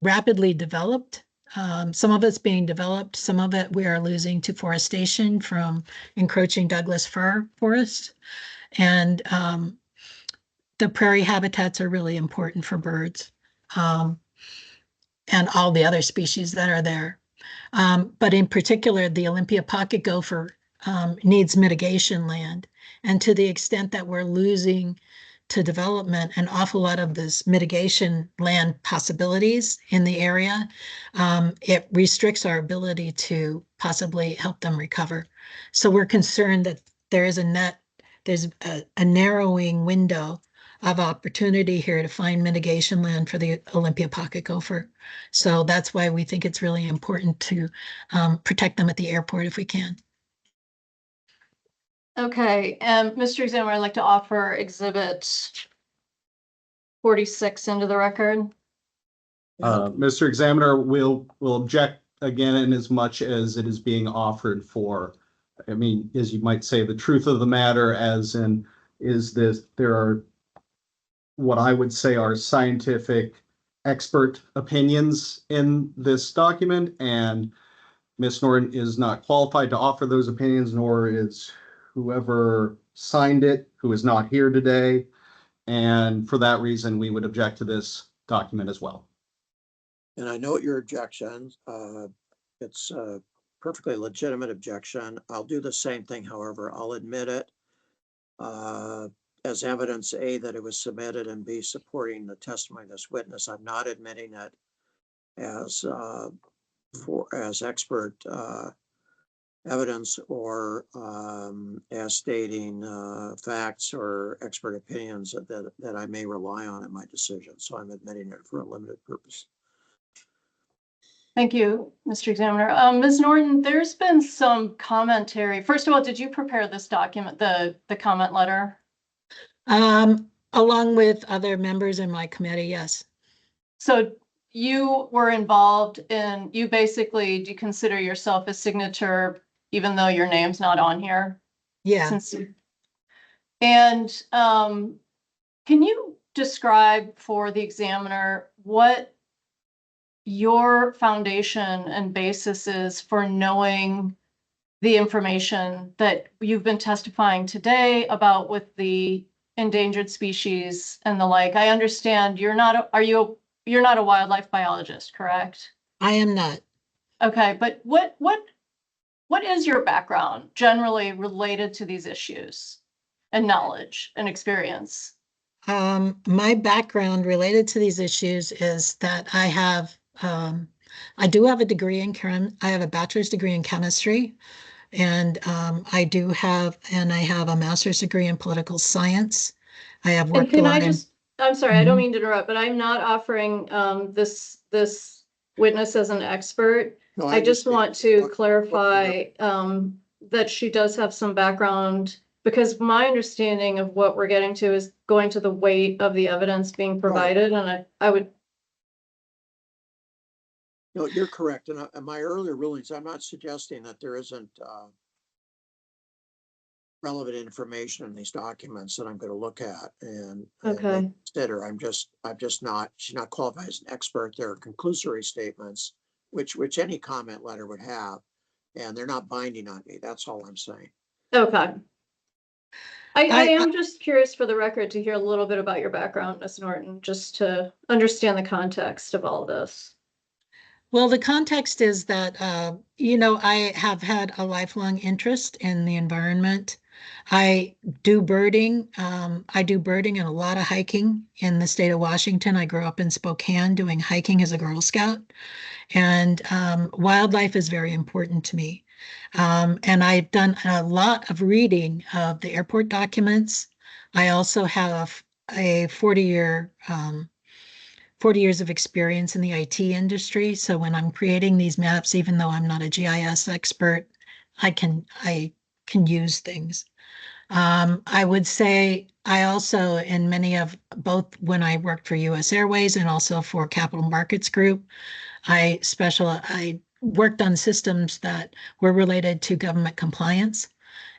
rapidly developed. Some of it's being developed, some of it we are losing to forestation from encroaching Douglas fir forest. And the prairie habitats are really important for birds and all the other species that are there. But in particular, the Olympia pocket gopher needs mitigation land. And to the extent that we're losing to development an awful lot of this mitigation land possibilities in the area, it restricts our ability to possibly help them recover. So we're concerned that there's a narrowing window of opportunity here to find mitigation land for the Olympia pocket gopher. So that's why we think it's really important to protect them at the airport if we can. Okay, and Mr. Examiner, I'd like to offer Exhibit 46 into the record. Mr. Examiner will object again in as much as it is being offered for, I mean, as you might say, the truth of the matter, as in, there are what I would say are scientific expert opinions in this document, and Ms. Norton is not qualified to offer those opinions, nor is whoever signed it, who is not here today. And for that reason, we would object to this document as well. And I note your objection. It's a perfectly legitimate objection. I'll do the same thing, however. I'll admit it as evidence, A, that it was submitted, and B, supporting the testimony of this witness. I'm not admitting it as expert evidence or as stating facts or expert opinions that I may rely on in my decision. So I'm admitting it for a limited purpose. Thank you, Mr. Examiner. Ms. Norton, there's been some commentary. First of all, did you prepare this document, the comment letter? Along with other members in my committee, yes. So you were involved in, you basically, do you consider yourself a signature even though your name's not on here? Yeah. And can you describe for the examiner what your foundation and basis is for knowing the information that you've been testifying today about with the endangered species and the like? I understand you're not, you're not a wildlife biologist, correct? I am not. Okay, but what is your background generally related to these issues and knowledge and experience? My background related to these issues is that I have, I do have a degree in I have a bachelor's degree in chemistry, and I have a master's degree in political science. I have worked and can I just, I'm sorry, I don't mean to interrupt, but I'm not offering this witness as an expert. No, I just want to clarify that she does have some background, because my understanding of what we're getting to is going to the weight of the evidence being provided, and I would. No, you're correct. And in my earlier rulings, I'm not suggesting that there isn't relevant information in these documents that I'm going to look at and consider. She's not qualified as an expert. There are conclusory statements, which any comment letter would have, and they're not binding on me. That's all I'm saying. Okay. I am just curious for the record to hear a little bit about your background, Ms. Norton, just to understand the context of all this. Well, the context is that, I have had a lifelong interest in the environment. I do birding. I do birding and a lot of hiking in the state of Washington. I grew up in Spokane doing hiking as a Girl Scout, and wildlife is very important to me. And I've done a lot of reading of the airport documents. I also have a 40 years of experience in the IT industry. So when I'm creating these maps, even though I'm not a GIS expert, I can use things. I would say I also, in many of both when I worked for US Airways and also for Capital Markets Group, I worked on systems that were related to government compliance.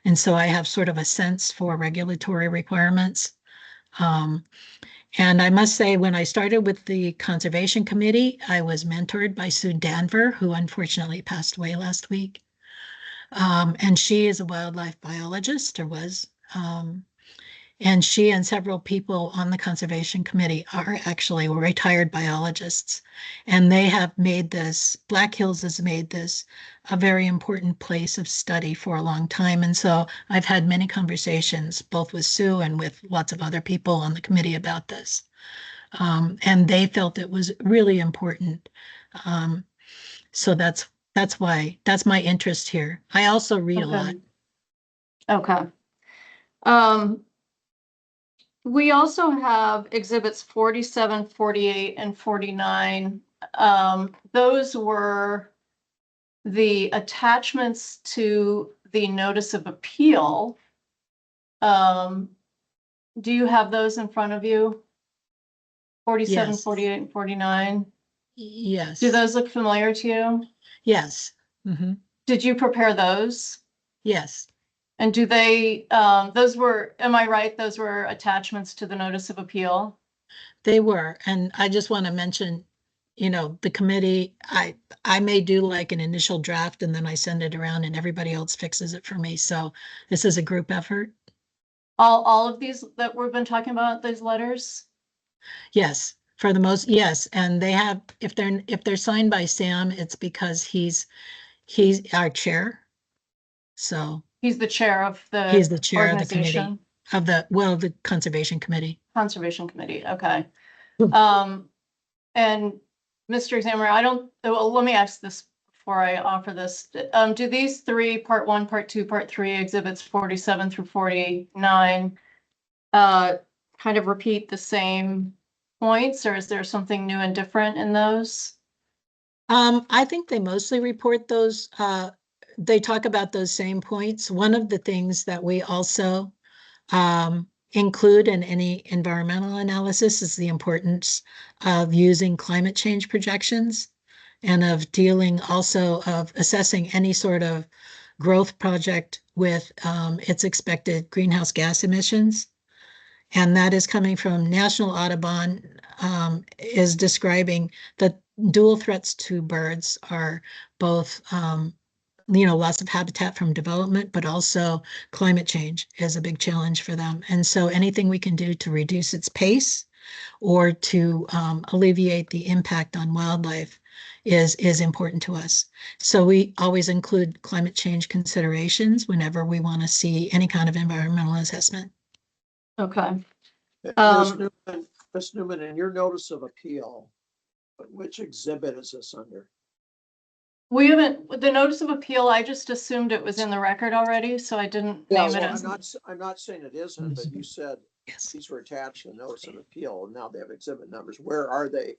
And so I have sort of a sense for regulatory requirements. And I must say, when I started with the Conservation Committee, I was mentored by Sue Danver, who unfortunately passed away last week. And she is a wildlife biologist, or was. And she and several people on the Conservation Committee are actually retired biologists. And they have made this, Black Hills has made this a very important place of study for a long time. And so I've had many conversations, both with Sue and with lots of other people on the committee about this. And they felt it was really important. So that's my interest here. I also read a lot. Okay. We also have exhibits 47, 48, and 49. Those were the attachments to the notice of appeal. Do you have those in front of you? 47, yes. 48, and 49? Yes. Do those look familiar to you? Yes. Mm-hmm. Did you prepare those? Yes. And do they, those were, am I right, those were attachments to the notice of appeal? They were. And I just want to mention, the committee, I may do like an initial draft and then I send it around and everybody else fixes it for me. So this is a group effort. All of these that we've been talking about, these letters? Yes. For the most, yes, and they have, if they're signed by Sam, it's because he's our chair. So He's the chair of he's the the chair of the committee, organization, of the Conservation Committee. Conservation Committee, okay. Hmm. And Mr. Examiner, well, let me ask this before I offer this. Do these three, part 1, part 2, part 3, exhibits 47 through 49, kind of repeat the same points, or is there something new and different in those? I think they mostly report those, they talk about those same points. One of the things that we also include in any environmental analysis is the importance of using climate change projections and of dealing also of assessing any sort of growth project with its expected greenhouse gas emissions. And that is coming from National Audubon, is describing that dual threats to birds are both loss of habitat from development, but also climate change is a big challenge for them. And so anything we can do to reduce its pace or to alleviate the impact on wildlife is important to us. So we always include climate change considerations whenever we want to see any kind of environmental assessment. Okay. Ms. Newman, in your notice of appeal, which exhibit is this under? We haven't, the notice of appeal, I just assumed it was in the record already, so I didn't Yeah, name it well, as. I'm not saying it isn't, but you said Yes. these were attached to the notice of appeal, and now they have exhibit numbers. Where are they?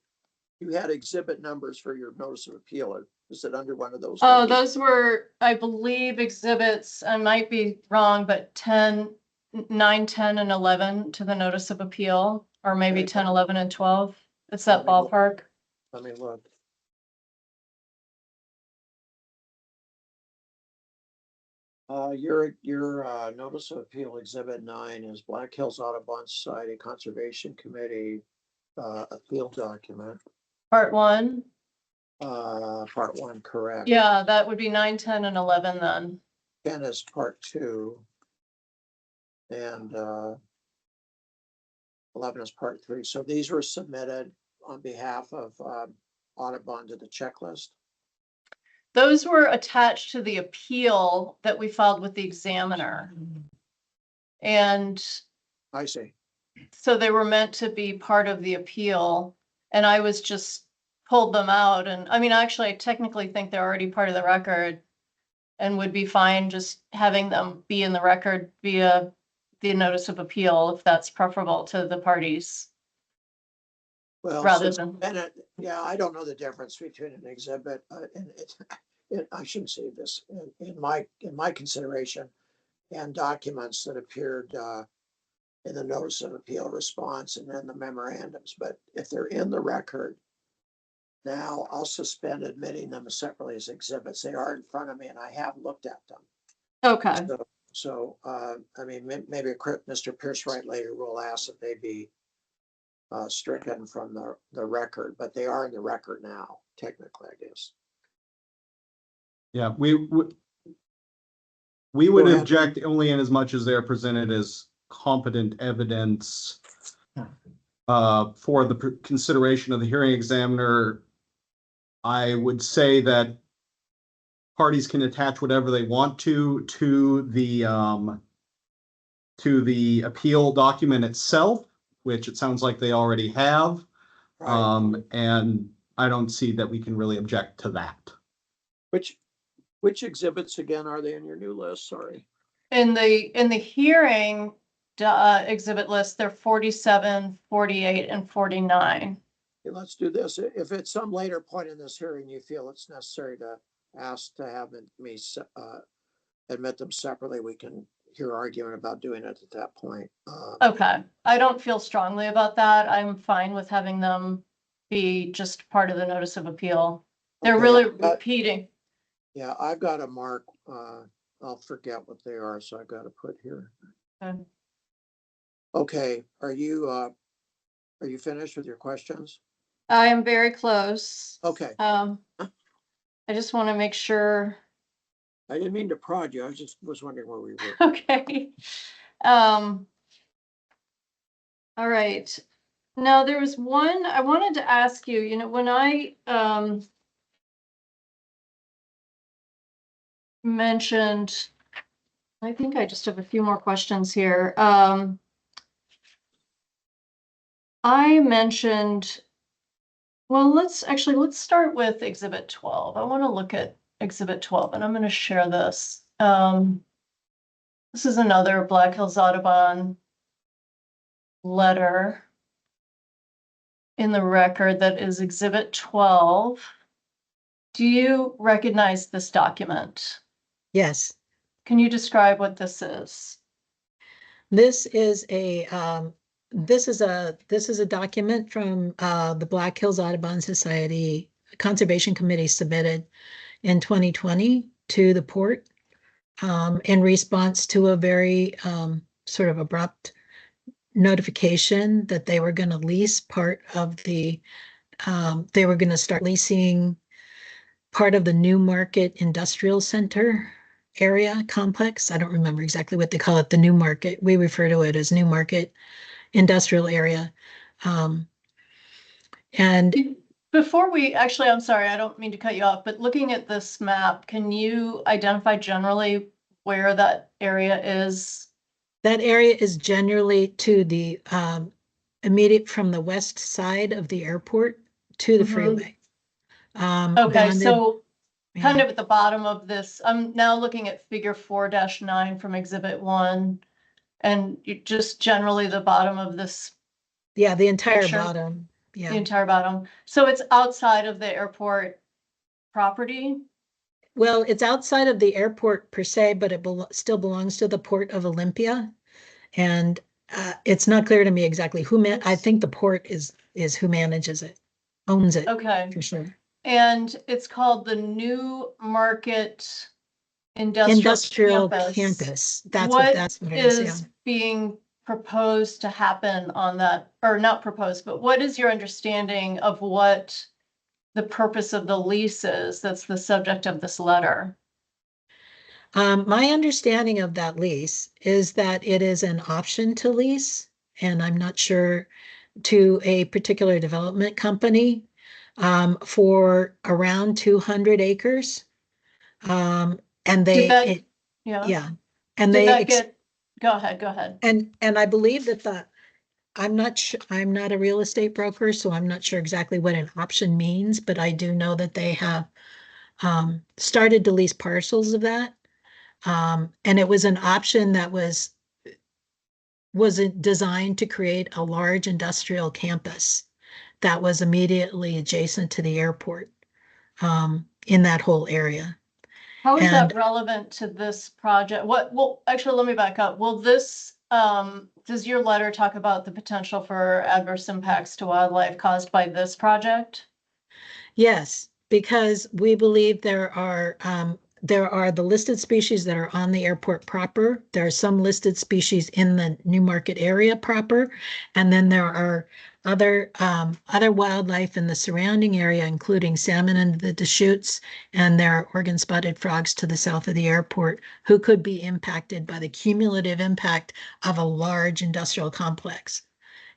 You had exhibit numbers for your notice of appeal. Is it under one of those? Oh, numbers? those were, I believe, exhibits, I might be wrong, but 9, 10, and 11 to the notice of appeal, or maybe Okay. 10, 11, and 12. It's that ballpark. Let me look. Your notice of appeal exhibit 9 is Black Hills Audubon Society Conservation Committee appeal document. Part 1. Part 1, correct. Yeah, that would be 9, 10, and 11 then. 10 is part 2. And 11 is part 3. So these were submitted on behalf of Audubon to the checklist. Those were attached to the appeal that we filed with the examiner. And I see. so they were meant to be part of the appeal, and I was just pulled them out. And I mean, actually, I technically think they're already part of the record and would be fine just having them be in the record via the notice of appeal, if that's preferable to the parties. Well, rather since, than, and yeah, I don't know the difference between an exhibit and I shouldn't say this in my consideration and documents that appeared in the notice of appeal response and then the memorandums. But if they're in the record now, I'll suspend admitting them separately as exhibits. They are in front of me and I have looked at them. okay. So I mean, maybe Mr. Pierce Wright later will ask that they be stricken from the record, but they are in the record now, technically, I guess. Yeah, we would object only in as much as they're presented as competent evidence for the consideration of the hearing examiner. I would say that parties can attach whatever they want to the appeal document itself, which it sounds like they already have. Right. And I don't see that we can really object to that. Which exhibits again are they in your new list? Sorry. In the hearing exhibit list, they're 47, 48, and 49. Okay, let's do this. If at some later point in this hearing you feel it's necessary to ask to have me admit them separately, we can hear argument about doing it at that point. Okay, I don't feel strongly about that. I'm fine with having them be just part of the notice of appeal. They're Okay, really repeating. Yeah, I've got to mark, I'll forget what they are, so I've got to put here. Okay. Okay, are you finished with your questions? I am very close. Okay. I just want to make sure. I didn't mean to prod you. I just was wondering where we were. Okay. All right. Now, there was one I wanted to ask you, when I mentioned, I think I just have a few more questions here. I mentioned, well, let's start with Exhibit 12. I want to look at Exhibit 12, and I'm going to share this. This is another Black Hills Audubon letter in the record that is Exhibit 12. Do you recognize this document? Yes. Can you describe what this is? This is a document from the Black Hills Audubon Society Conservation Committee submitted in 2020 to the port in response to a very sort of abrupt notification that they were going to lease part of they were going to start leasing part of the New Market Industrial Center area complex. I don't remember exactly what they call it, the New Market. We refer to it as New Market Industrial Area. And before we actually, I'm sorry, I don't mean to cut you off, but looking at this map, can you identify generally where that area is? That area is generally to the immediate from the west side of the airport to the freeway. Okay, so kind of at the bottom of this, I'm now looking at figure 4-9 from Exhibit 1, and just generally the bottom of this. Yeah, the entire picture. bottom. Yeah. The entire bottom. So it's outside of the airport property? Well, it's outside of the airport per se, but it still belongs to the Port of Olympia. And it's not clear to me exactly who I think the port is who manages it, owns it. Okay. For sure. And it's called the New Market Industrial Campus. That's what it is. Yeah. Being proposed to happen on that, or not proposed, but what is your understanding of what the purpose of the lease is that's the subject of this letter? My understanding of that lease is that it is an option to lease, and I'm not sure, to a particular development company for around 200 acres. And they, yeah. And go ahead. And I believe that I'm not a real estate broker, so I'm not sure exactly what an option means, but I do know that they have started to lease parcels of that. And it was an option that was designed to create a large industrial campus that was immediately adjacent to the airport in that whole area. How is that relevant to this project? Well, actually, let me back up. Will this, does your letter talk about the potential for adverse impacts to wildlife caused by this project? Yes, because we believe there are the listed species that are on the airport proper. There are some listed species in the New Market area proper, and then there are other wildlife in the surrounding area, including salmon in the Deschutes, and there are organ-spotted frogs to the south of the airport who could be impacted by the cumulative impact of a large industrial complex.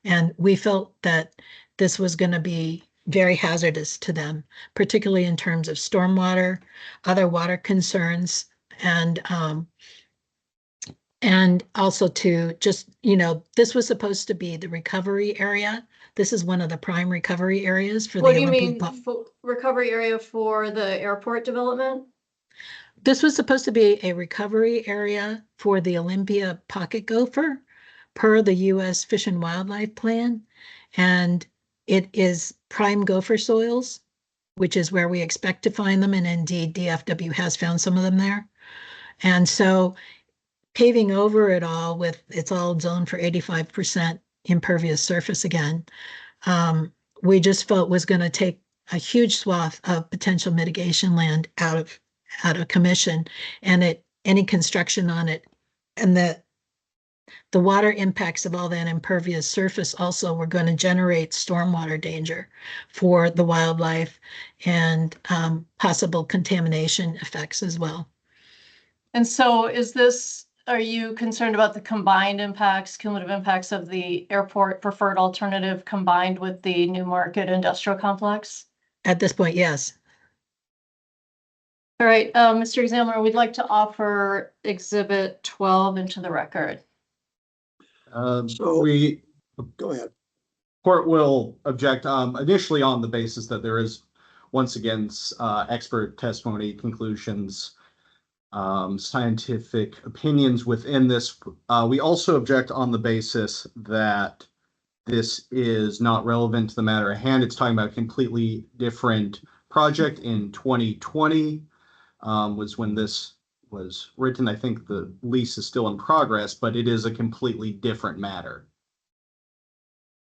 And we felt that this was going to be very hazardous to them, particularly in terms of stormwater, other water concerns, and also to just, this was supposed to be the recovery area. This is one of the prime recovery areas for the Olympia. What do you mean recovery area for the airport development? This was supposed to be a recovery area for the Olympia pocket gopher per the U.S. Fish and Wildlife Plan. And it is prime gopher soils, which is where we expect to find them. And indeed, DFW has found some of them there. And so paving over it all it's all zoned for 85% impervious surface again. We just felt was going to take a huge swath of potential mitigation land out of commission, and any construction on it, and the water impacts of all that impervious surface also were going to generate stormwater danger for the wildlife and possible contamination effects as well. And so is this are you concerned about the combined impacts, cumulative impacts of the airport preferred alternative combined with the New Market industrial complex? At this point, yes. All right, Mr. Examiner, we'd like to offer Exhibit 12 into the record. So- We, Go ahead. court will object initially on the basis that there is, once again, expert testimony, conclusions, scientific opinions within this. We also object on the basis that this is not relevant to the matter at hand. It's talking about a completely different project in 2020 was when this was written. I think the lease is still in progress, but it is a completely different matter.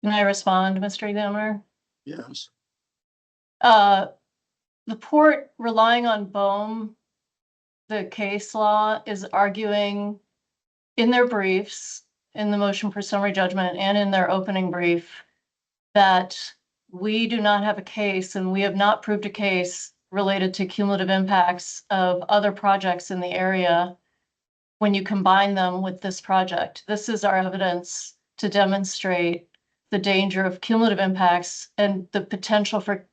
Can I respond, Mr. Examiner? Yes. The port relying on BOEM, the case law, is arguing in their briefs, in the motion for summary judgment and in their opening brief, that we do not have a case and we have not proved a case related to cumulative impacts of other projects in the area when you combine them with this project. This is our evidence to demonstrate the danger of cumulative impacts and the potential for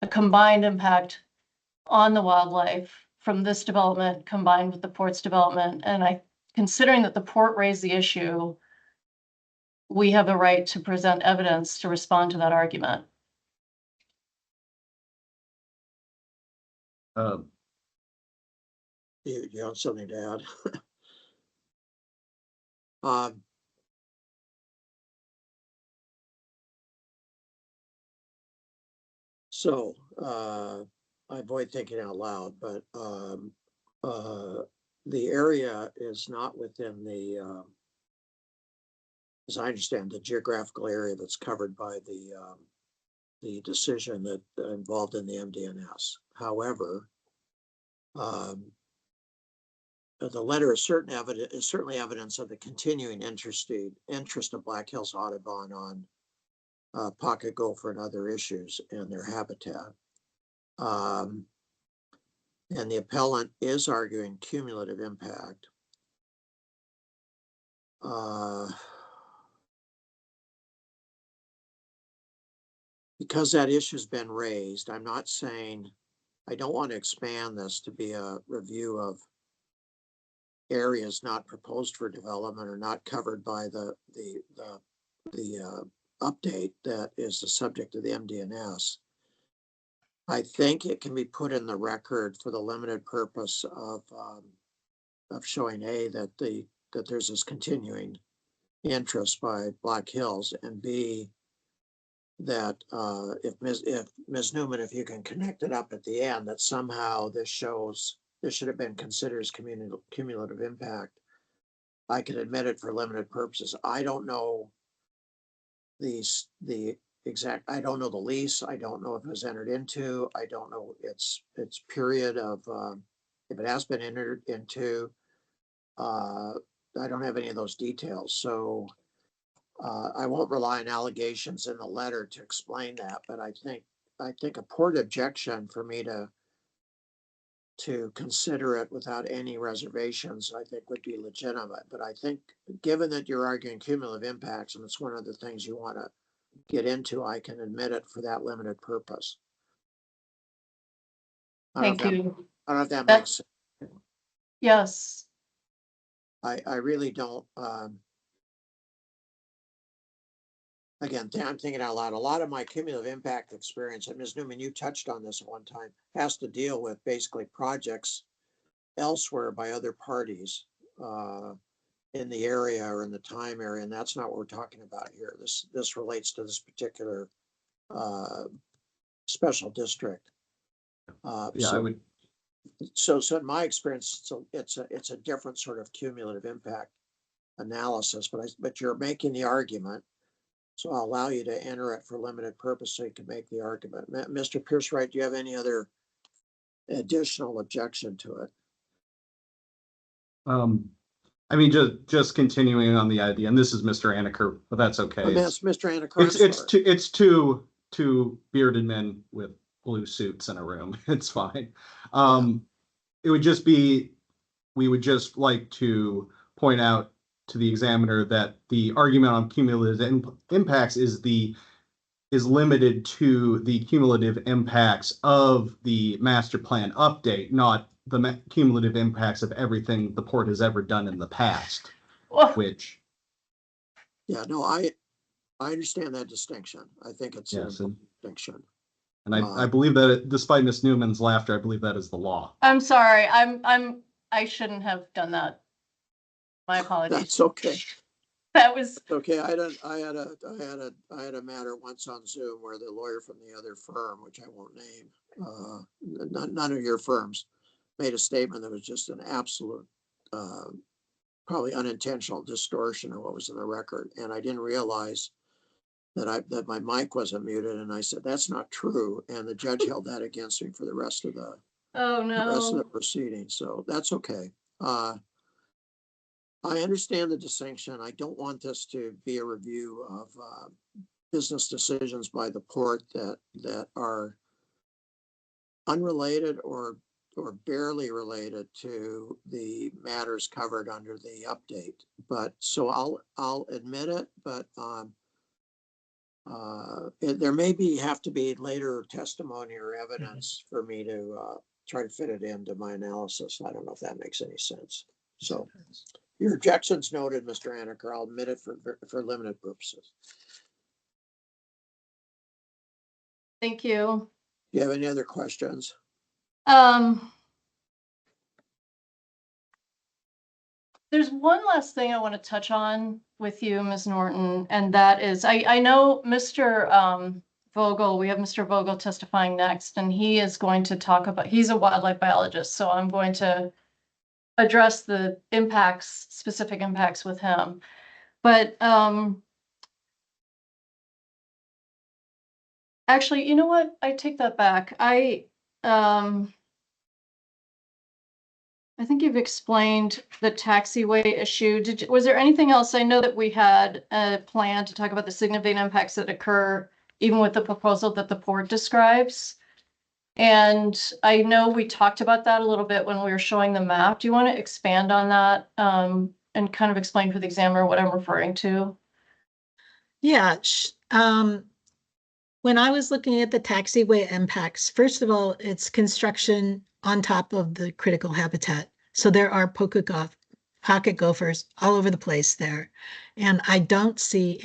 a combined impact on the wildlife from this development combined with the port's development. And considering that the port raised the issue, we have a right to present evidence to respond to that argument. You have something to add? So I avoid thinking out loud, but the area is not within the, as I understand, the geographical area that's covered by the decision that involved in the MDNS. However, the letter is certainly evidence of the continuing interest of Black Hills Audubon on pocket gopher and other issues and their habitat. And the appellant is arguing cumulative impact. Because that issue has been raised, I'm not saying, I don't want to expand this to be a review of areas not proposed for development or not covered by the update that is the subject of the MDNS. I think it can be put in the record for the limited purpose of showing that there's this continuing interest by Black Hills, and B, that if Ms. Newman, if you can connect it up at the end, that somehow this shows this should have been considered as cumulative impact. I can admit it for limited purposes. I don't know the exact, I don't know the lease. I don't know if it was entered into. I don't know its period of, if it has been entered into. I don't have any of those details. So I won't rely on allegations in the letter to explain that, but I think a port objection for me to consider it without any reservations, I think would be legitimate. But I think given that you're arguing cumulative impacts and it's one of the things you want to get into, I can admit it for that limited purpose. Thank you. I don't know if that makes sense. Yes. I really don't. Again, I'm thinking out loud. A lot of my cumulative impact experience, and Ms. Newman, you touched on this at one time, has to deal with basically projects elsewhere by other parties in the area or in the time area, and that's not what we're talking about here. This relates to this particular special district. I would. So in my experience, it's a different sort of cumulative impact analysis, but you're making the argument. So I'll allow you to enter it for limited purpose so you can make the argument. Mr. Pierce-Wright, do you have any other additional objection to it? I mean, just continuing on the idea, and this is Mr. Anaker, but that's okay. It's Mr. Anaker. It's two bearded men with blue suits in a room. It's fine. It would just be, we would just like to point out to the examiner that the argument on cumulative impacts is limited to the cumulative impacts of the master plan update, not the cumulative impacts of everything the port has ever done in the past. Which, yeah, no, I understand that distinction. I think it's yes, a distinction. And I believe that despite Ms. Newman's laughter, I believe that is the law. I'm sorry. I shouldn't have done that. My apologies. That's okay. That was okay. I had a matter once on Zoom where the lawyer from the other firm, which I won't name, none of your firms, made a statement that was just an absolute, probably unintentional distortion of what was in the record, and I didn't realize that my mic wasn't muted, and I said that's not true, and the judge held that against me for the rest of the rest of the proceedings. So that's okay. I understand the distinction. I don't want this to be a review of business decisions by the port that are unrelated or barely related to the matters covered under the update. But so I'll admit it, but there may have to be later testimony or evidence for me to try to fit it into my analysis. I don't know if that makes any sense. So your objection's noted, Mr. Anaker. I'll admit it for limited purposes. Thank you. Do you have any other questions? There's one last thing I want to touch on with you, Ms. Norton, and that is I know Mr. Vogel, we have Mr. Vogel testifying next, and he is going to talk about, he's a wildlife biologist, so I'm going to address the impacts, specific impacts with him. But actually, you know what? I take that back. I think you've explained the taxiway issue. Was there anything else? I know that we had a plan to talk about the significant impacts that occur even with the proposal that the port describes. And I know we talked about that a little bit when we were showing the map. Do you want to expand on that and kind of explain for the examiner what I'm referring to? Yeah. When I was looking at the taxiway impacts, first of all, it's construction on top of the critical habitat. So there are pocket gophers all over the place there. And I don't see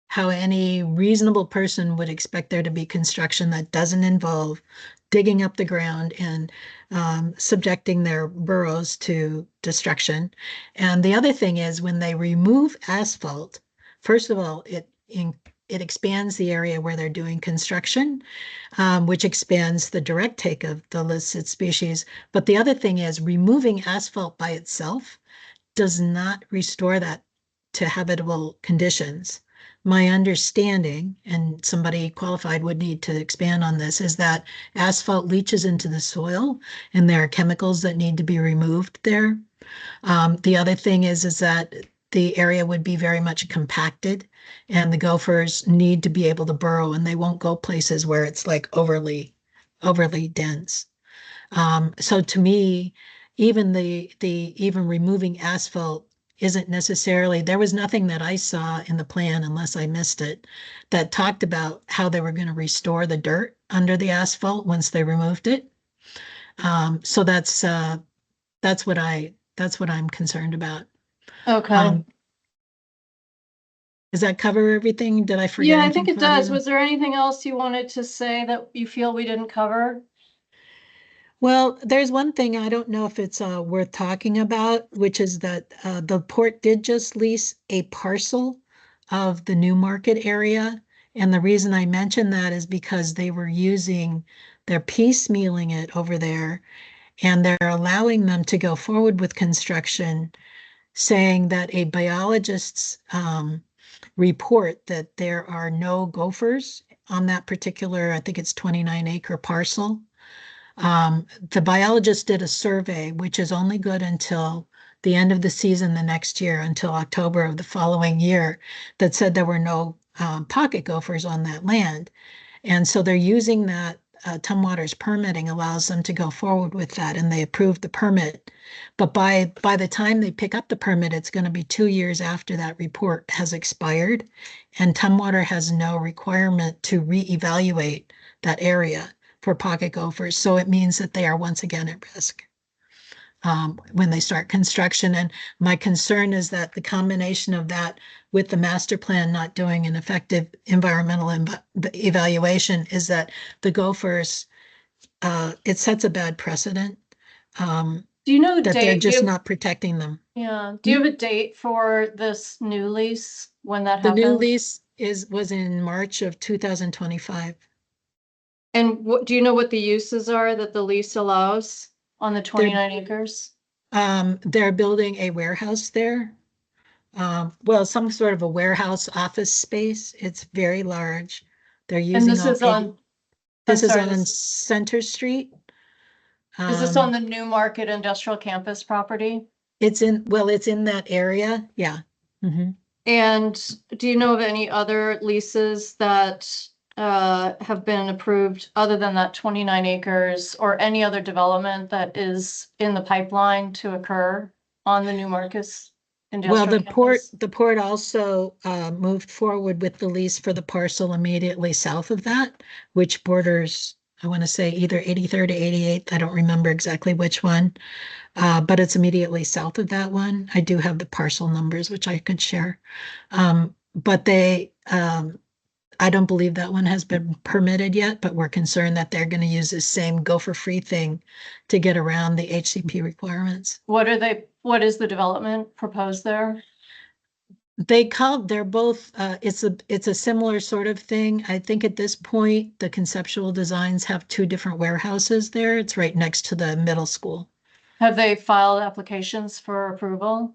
how any reasonable person would expect there to be construction that doesn't involve digging up the ground and subjecting their burrows to destruction. And the other thing is when they remove asphalt, first of all, it expands the area where they're doing construction, which expands the direct take of the listed species. But the other thing is removing asphalt by itself does not restore that to habitable conditions. My understanding, and somebody qualified would need to expand on this, is that asphalt leaches into the soil and there are chemicals that need to be removed there. The other thing is that the area would be very much compacted and the gophers need to be able to burrow and they won't go places where it's like overly dense. So to me, even even removing asphalt isn't necessarily, there was nothing that I saw in the plan, unless I missed it, that talked about how they were going to restore the dirt under the asphalt once they removed it. So that's what I'm concerned about. Okay. Does that cover everything? Did I forget? Yeah, I think it does. Was there anything else you wanted to say that you feel we didn't cover? Well, there's one thing I don't know if it's worth talking about, which is that the port did just lease a parcel of the New Market area. And the reason I mention that is because they're piecemealing it over there and they're allowing them to go forward with construction, saying that a biologist's report that there are no gophers on that particular, I think it's 29-acre parcel. The biologist did a survey, which is only good until the end of the season the next year, until October of the following year, that said there were no pocket gophers on that land. And so they're using that Tumwater's permitting allows them to go forward with that, and they approve the permit. But by the time they pick up the permit, it's going to be 2 years after that report has expired, and Tumwater has no requirement to reevaluate that area for pocket gophers. So it means that they are once again at risk when they start construction. And my concern is that the combination of that with the master plan not doing an effective environmental evaluation is that the gophers, it sets a bad precedent. Do you know the that date? they're just not protecting them. Yeah. Do you have a date for this new lease when that The happens? new lease was in March of 2025. And what do you know what the uses are that the lease allows on the 29 acres? They're building a warehouse there. Well, some sort of a warehouse office space. It's very large. They're And using this is on, this is sorry, on this- Center Street. is this on the New Market Industrial Campus property? It's in that area. Yeah. Mhm. And do you know of any other leases that have been approved other than that 29 acres or any other development that is in the pipeline to occur on the New Marcus Well, Industrial Campus? the port also moved forward with the lease for the parcel immediately south of that, which borders, I want to say either 83rd or 88th. I don't remember exactly which one, but it's immediately south of that one. I do have the parcel numbers, which I could share. But I don't believe that one has been permitted yet, but we're concerned that they're going to use the same gopher-free thing to get around the HCP requirements. What is the development proposed there? They're both, it's a similar sort of thing. I think at this point, the conceptual designs have 2 different warehouses there. It's right next to the middle school. Have they filed applications for approval?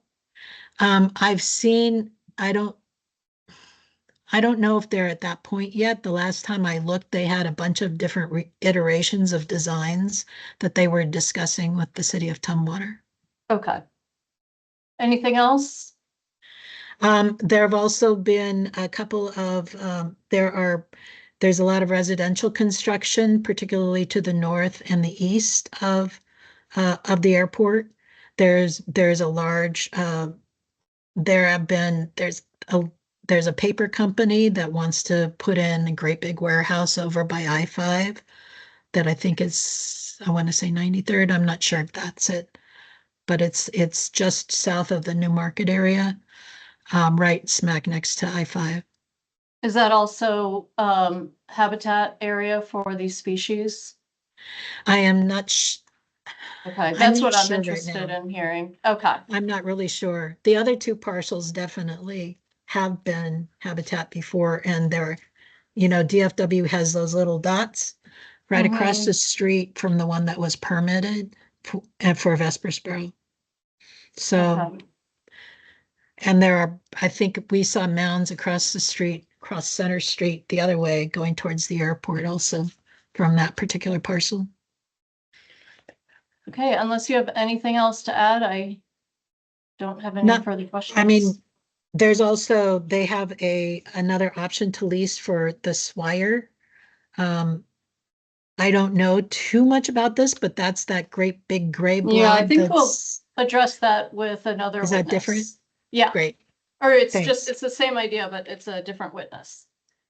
I've seen, I don't know if they're at that point yet. The last time I looked, they had a bunch of different iterations of designs that they were discussing with the City of Tumwater. Okay. Anything else? There have also been a couple of, there's a lot of residential construction, particularly to the north and the east of the airport. There's a large, there's a paper company that wants to put in a great big warehouse over by I-5 that I think is, I want to say 93rd. I'm not sure if that's it, but it's just south of the New Market area, right smack next to I-5. Is that also habitat area for these species? I am not Okay, that's what I'm sure right interested now. in hearing. Okay. I'm not really sure. The other 2 parcels definitely have been habitat before, and they're, DFW has those little dots right across the street from the one that was permitted for Vesper Sparrow. So, Okay. and I think we saw mounds across the street, across Center Street the other way, going towards the airport also from that particular parcel. Okay, unless you have anything else to add, I don't have any further questions. I mean, there's also, they have another option to lease for the Swire. I don't know too much about this, but that's that great big gray blob. Yeah, I think we'll address that with another witness. Is that different? Yeah. Great. Or it's Thanks. it's the same idea, but it's a different witness.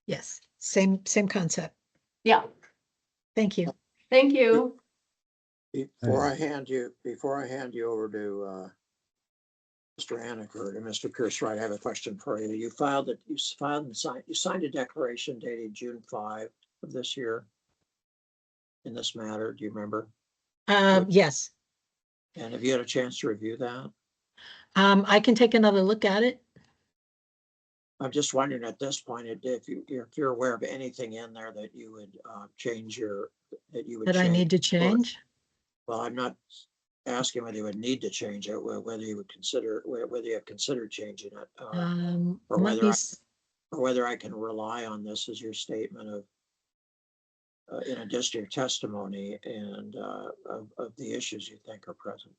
Yes, same concept. Yeah. Thank you. Thank you. Before I hand you over to Mr. Anniker and Mr. Pierce, right, I have a question for you. You signed a declaration dated June 5 of this year in this matter. Do you remember? Yes. And have you had a chance to review that? I can take another look at it. I'm just wondering at this point if you're aware of anything in there that you would change That I need to change? Well, I'm not asking whether you would need to change it, whether you have considered changing it, or whether I can rely on this as your statement of, in addition to your testimony and of the issues you think are present.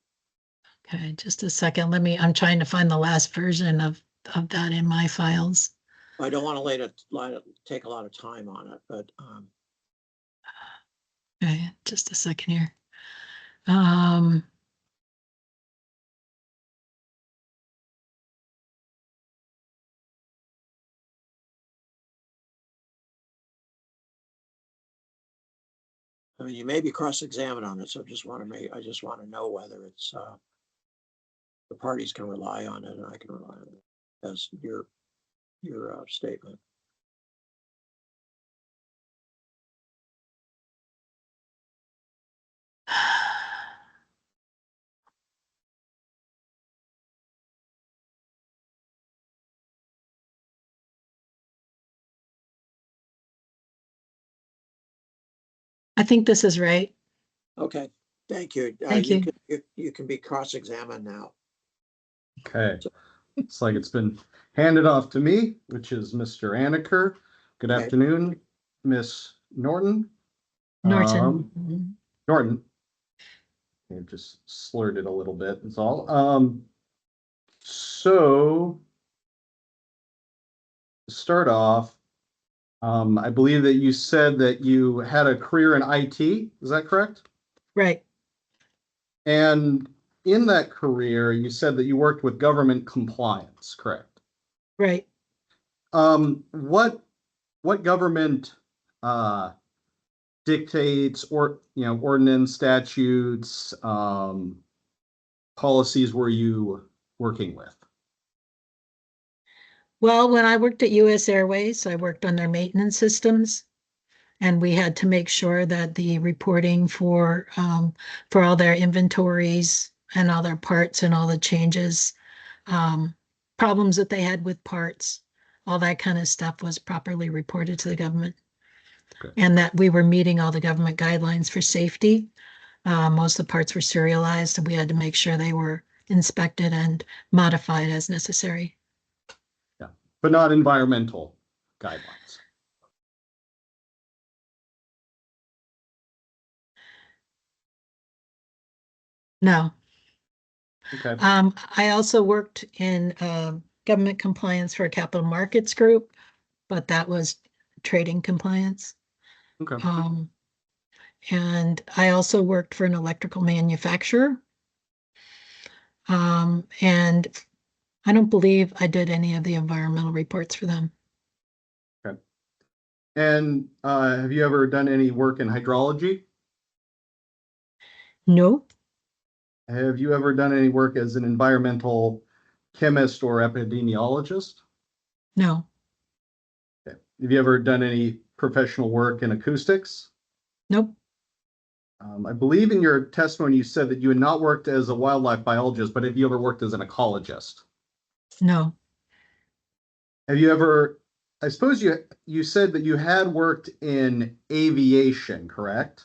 Okay, just a second. I'm trying to find the last version of that in my files. I don't want to take a lot of time on it, but Okay, just a second here. I mean, you may be cross-examined on it, so I just want to know whether it's, the parties can rely on it and I can rely on it as your statement. I think this is right. Okay, thank you. Thank you. You can be cross-examined now. Okay. It's like it's been handed off to me, which is Mr. Aniker. Good Okay. afternoon, Miss Norton. Norton. Norton. I just slurred it a little bit, that's all. So to start off, I believe that you said that you had a career in IT. Is that correct? Right. And in that career, you said that you worked with government compliance, correct? Right. What government dictates or ordinance, statutes, policies were you working with? Well, when I worked at US Airways, I worked on their maintenance systems. And we had to make sure that the reporting for all their inventories and all their parts and all the changes, problems that they had with parts, all that kind of stuff was properly reported to the government. Okay. And that we were meeting all the government guidelines for safety. Most of the parts were serialized, and we had to make sure they were inspected and modified as necessary. Yeah, but not environmental guidelines. No. Okay. I also worked in government compliance for a capital markets group, but that was trading compliance. Okay. And I also worked for an electrical manufacturer. And I don't believe I did any of the environmental reports for them. Okay. And have you ever done any work in hydrology? No. Have you ever done any work as an environmental chemist or epidemiologist? No. Okay. Have you ever done any professional work in acoustics? Nope. I believe in your testimony you said that you had not worked as a wildlife biologist, but have you ever worked as an ecologist? No. Have you ever, I suppose you said that you had worked in aviation, correct?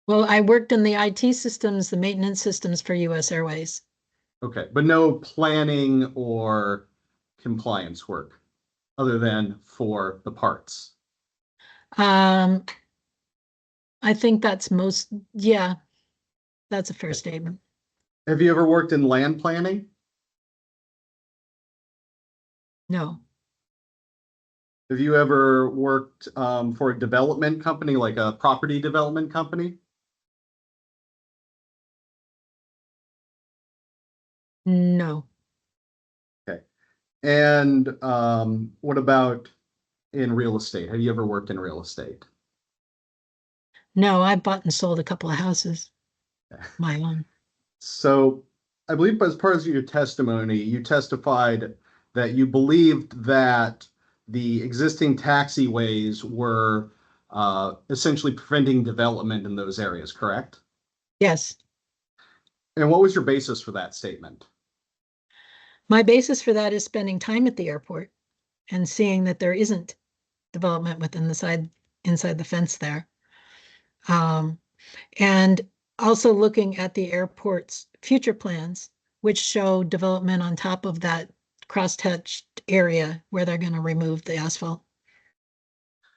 Well, I worked in the IT systems, the maintenance systems for US Airways. Okay, but no planning or compliance work other than for the parts. I think that's that's a fair statement. Have you ever worked in land planning? No. Have you ever worked for a development company, like a property development company? No. Okay. And what about in real estate? Have you ever worked in real estate? No, I bought and sold a couple of houses. My own. So I believe as part of your testimony, you testified that you believed that the existing taxiways were essentially preventing development in those areas, correct? Yes. And what was your basis for that statement? My basis for that is spending time at the airport and seeing that there isn't development within inside the fence there. And also looking at the airport's future plans, which show development on top of that cross-hatched area where they're going to remove the asphalt.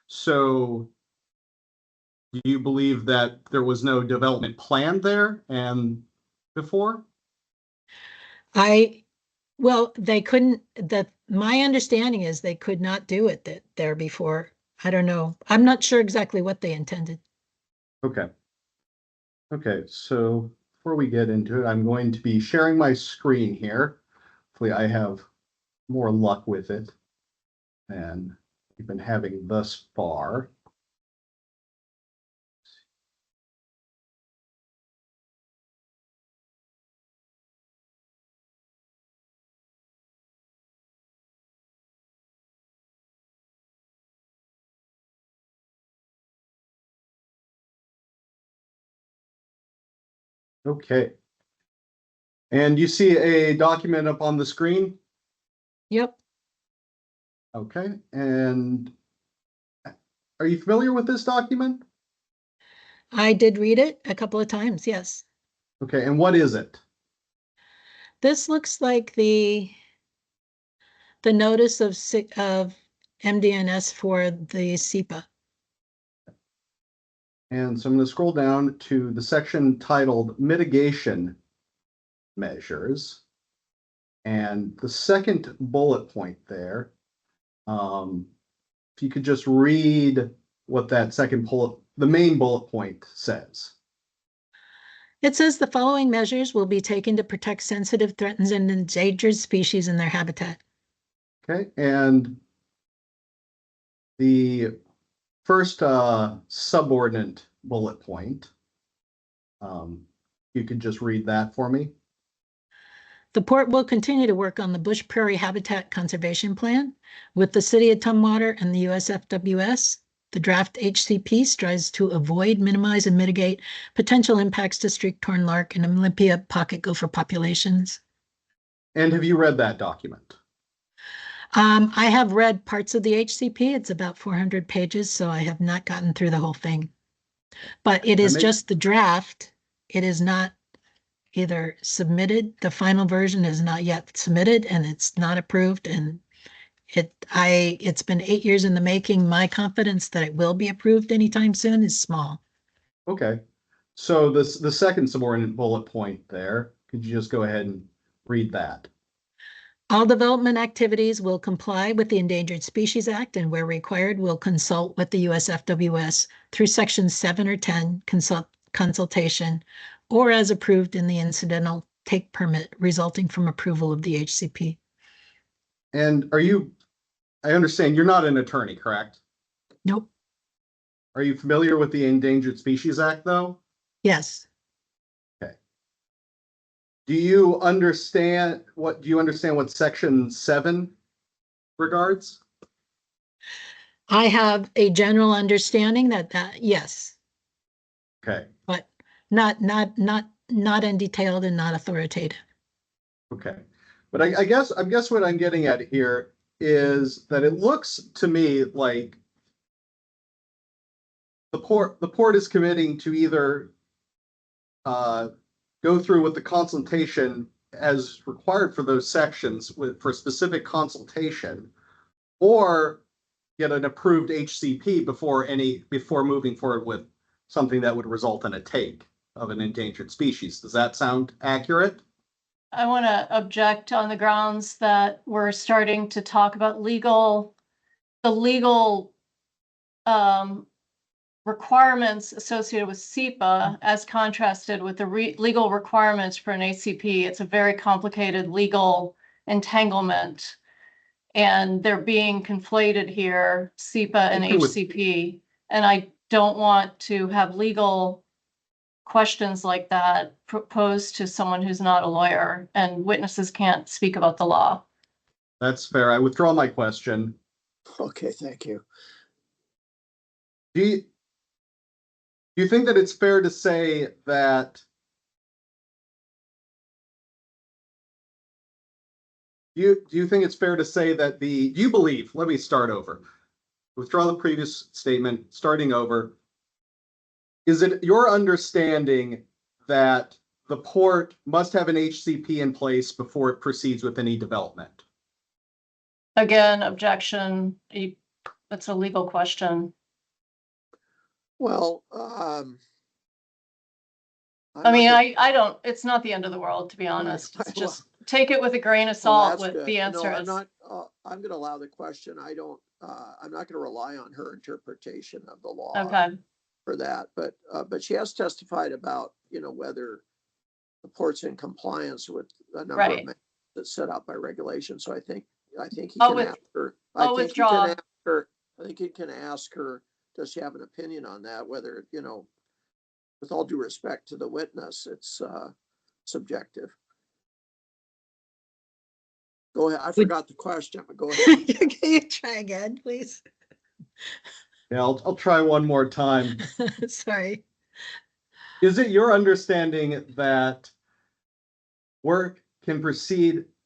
So do you believe that there was no development plan there and before? Well, they couldn't, my understanding is they could not do it there before I don't know. I'm not sure exactly what they intended. Okay. Okay, so before we get into it, I'm going to be sharing my screen here. Hopefully I have more luck with it than we've been having thus far. Okay. And you see a document up on the screen? Yep. Okay, and are you familiar with this document? I did read it a couple of times, yes. Okay, and what is it? This looks like the notice of MDNS for the SEPA. And so I'm going to scroll down to the section titled Mitigation Measures. And the second bullet point there, if you could just read what that second bullet, the main bullet point says. It says the following measures will be taken to protect sensitive, threatened, and endangered species in their habitat. Okay, and the first subordinate bullet point, you could just read that for me. The port will continue to work on the Bush Prairie Habitat Conservation Plan with the City of Tumwater and the USFWS. The draft HCP strives to avoid, minimize, and mitigate potential impacts to streak-torn lark and Olympia pocket gopher populations. And have you read that document? I have read parts of the HCP. It's about 400 pages, so I have not gotten through the whole thing. But it is just the draft. It is not either submitted. The final version is not yet submitted, and it's not approved. And it's been 8 years in the making. My confidence that it will be approved anytime soon is small. Okay. So the second subordinate bullet point there, could you just go ahead and read that? All development activities will comply with the Endangered Species Act and where required will consult with the USFWS through section 7 or 10 consultation or as approved in the incidental take permit resulting from approval of the HCP. And I understand you're not an attorney, correct? Nope. Are you familiar with the Endangered Species Act though? Yes. Okay. Do you understand what section 7 regards? I have a general understanding that yes. Okay. But not in detailed and not authoritative. Okay. But I guess what I'm getting at here is that it looks to me like the port is committing to either go through with the consultation as required for those sections for specific consultation, or get an approved HCP before moving forward with something that would result in a take of an endangered species. Does that sound accurate? I want to object on the grounds that we're starting to talk about the legal requirements associated with SEPA as contrasted with the legal requirements for an ACP. It's a very complicated legal entanglement, and they're being conflated here, SEPA and HCP. And I don't want to have legal questions like that proposed to someone who's not a lawyer, and witnesses can't speak about the law. That's fair. I withdraw my question. Okay, thank you. Do you think that it's fair to say that do you think it's fair to say that do you believe, let me start over. Withdraw the previous statement, starting over. Is it your understanding that the port must have an HCP in place before it proceeds with any development? Again, objection. It's a legal question. Well, I don't, it's not the end of the world, to be honest. It's just take it with a grain of salt with the answer. I'm going to allow the question. I don't I'm not going to rely on her interpretation of the law Okay. for that, but she has testified about, whether the port's in compliance with a number of Right. that's set out by regulation. So I think he I'll can ask her. I'll withdraw. I think he can ask her, does she have an opinion on that? Whether, with all due respect to the witness, it's subjective. Go ahead. I forgot the question, but go ahead. Can you try again, please? Yeah, I'll try one more time. Sorry. Is it your understanding that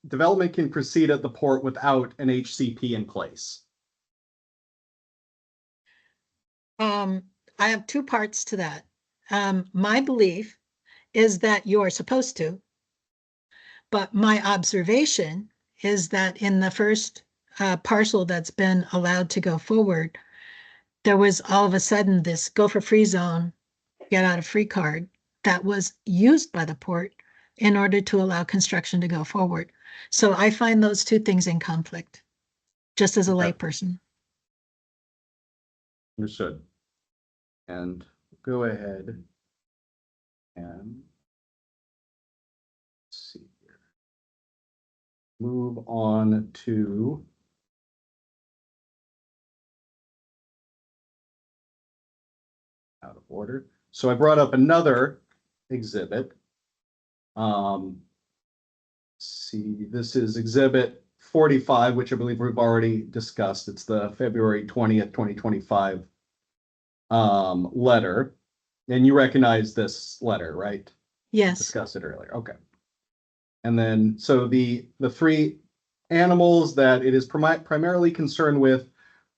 development can proceed at the port without an HCP in place? I have two parts to that. My belief is that you're supposed to, but my observation is that in the first parcel that's been allowed to go forward, there was all of a sudden this go for free zone, get out of free card that was used by the port in order to allow construction to go forward. So I find those two things in conflict, just as a layperson. Understood. And go ahead and see here. Move on to out of order. So I brought up another exhibit. See, this is exhibit 45, which I believe we've already discussed. It's the February 20th, 2025 letter. And you recognize this letter, right? Yes. Discussed it earlier. Okay. And then, so the three animals that it is primarily concerned with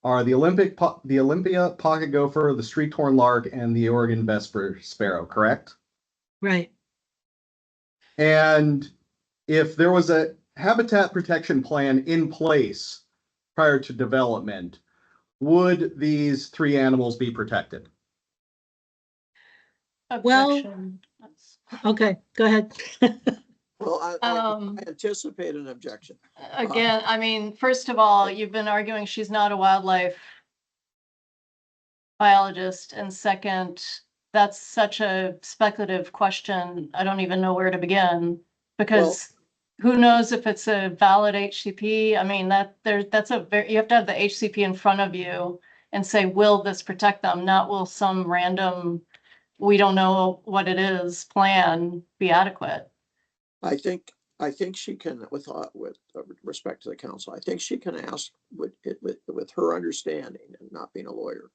are the Olympia pocket gopher, the street-torn lark, and the Oregon vesper sparrow, correct? Right. And if there was a habitat protection plan in place prior to development, would these three animals be protected? Objection. Okay, go ahead. Well, I anticipate an objection. Again, I mean, first of all, you've been arguing she's not a wildlife biologist, and second, that's such a speculative question. I don't even know where to begin, because who knows if it's a valid HCP? I mean, you have to have the HCP in front of you and say, will this protect them? Not will some random, we don't know what it is, plan be adequate. I think she can, with respect to the council, I think she can ask with her understanding and not being a lawyer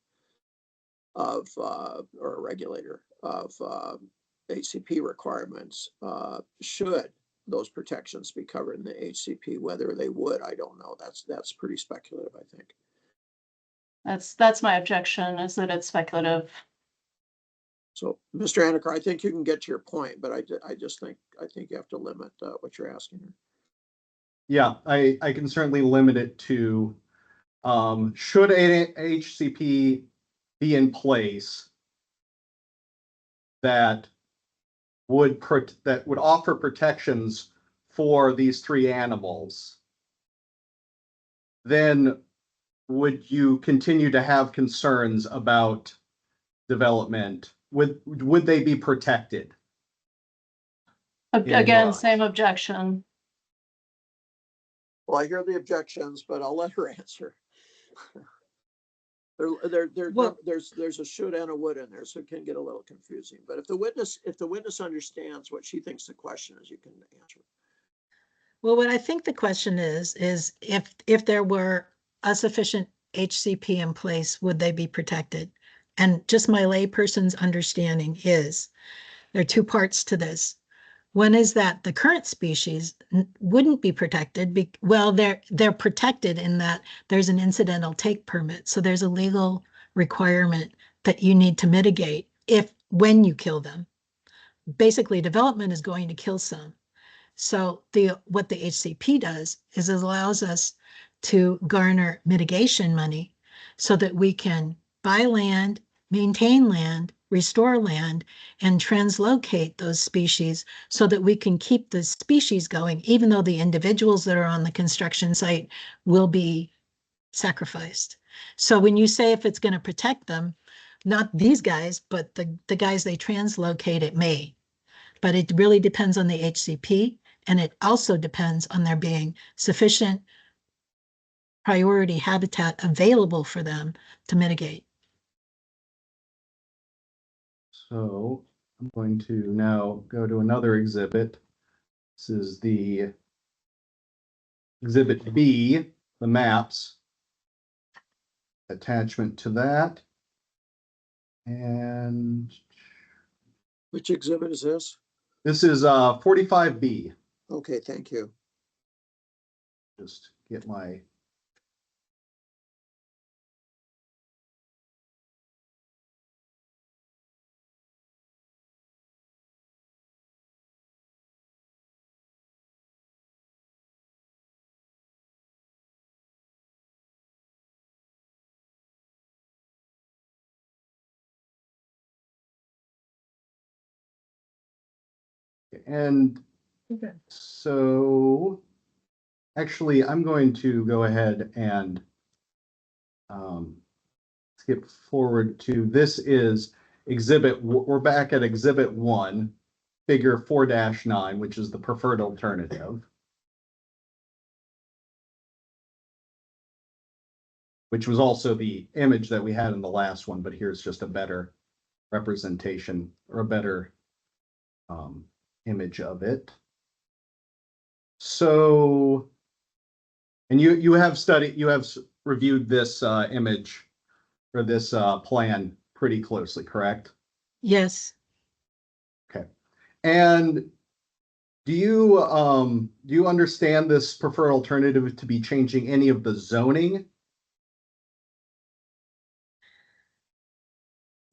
of or a regulator of HCP requirements. Should those protections be covered in the HCP? Whether they would, I don't know. That's pretty speculative, I think. That's my objection, is that it's speculative. So, Mr. Anneker, I think you can get to your point, but I think you have to limit what you're asking her. Yeah, I can certainly limit it to should a HCP be in place that would offer protections for these three animals, then would you continue to have concerns about development? Would they be protected? Again, same objection. Well, I hear the objections, but I'll let her answer. There's a should and a would in there, so it can get a little confusing. But if the witness understands what she thinks the question is, you can answer. Well, what I think the question is if there were a sufficient HCP in place, would they be protected? And just my layperson's understanding is there are two parts to this. One is that the current species wouldn't be protected. They're protected in that there's an incidental take permit. So there's a legal requirement that you need to mitigate when you kill them. Basically, development is going to kill some. So what the HCP does is it allows us to garner mitigation money so that we can buy land, maintain land, restore land, and translocate those species so that we can keep the species going, even though the individuals that are on the construction site will be sacrificed. So when you say if it's going to protect them, not these guys, but the guys they translocate, it may. But it really depends on the HCP, and it also depends on there being sufficient priority habitat available for them to mitigate. So I'm going to now go to another exhibit. This is the Exhibit B, the maps. Attachment to that. And Which exhibit is this? this is 45B. Okay, thank you. Just get my and Okay. so actually I'm going to go ahead and skip forward to this is exhibit, we're back at exhibit 1, figure 4-9, which is the preferred alternative. Which was also the image that we had in the last one, but here's just a better representation or a better image of it. So, and you have reviewed this image or this plan pretty closely, correct? Yes. Okay. And do you understand this preferred alternative to be changing any of the zoning?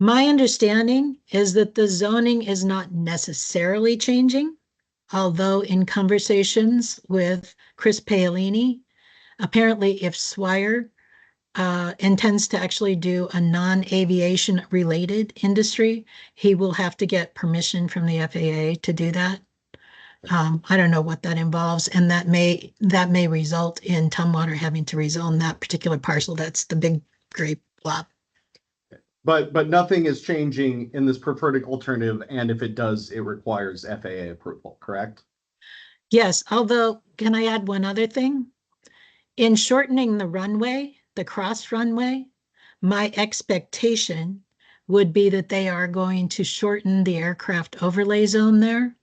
My understanding is that the zoning is not necessarily changing, although in conversations with Chris Paolini, apparently if Swire intends to actually do a non-aviation related industry, he will have to get permission from the FAA to do that. I don't know what that involves, and that may result in Tumwater having to rezone that particular parcel. That's the big gray blob. But nothing is changing in this preferred alternative, and if it does, it requires FAA approval, correct? Yes, although, can I add one other thing? In shortening the runway, the cross runway, my expectation would be that they are going to shorten the aircraft overlay zone there,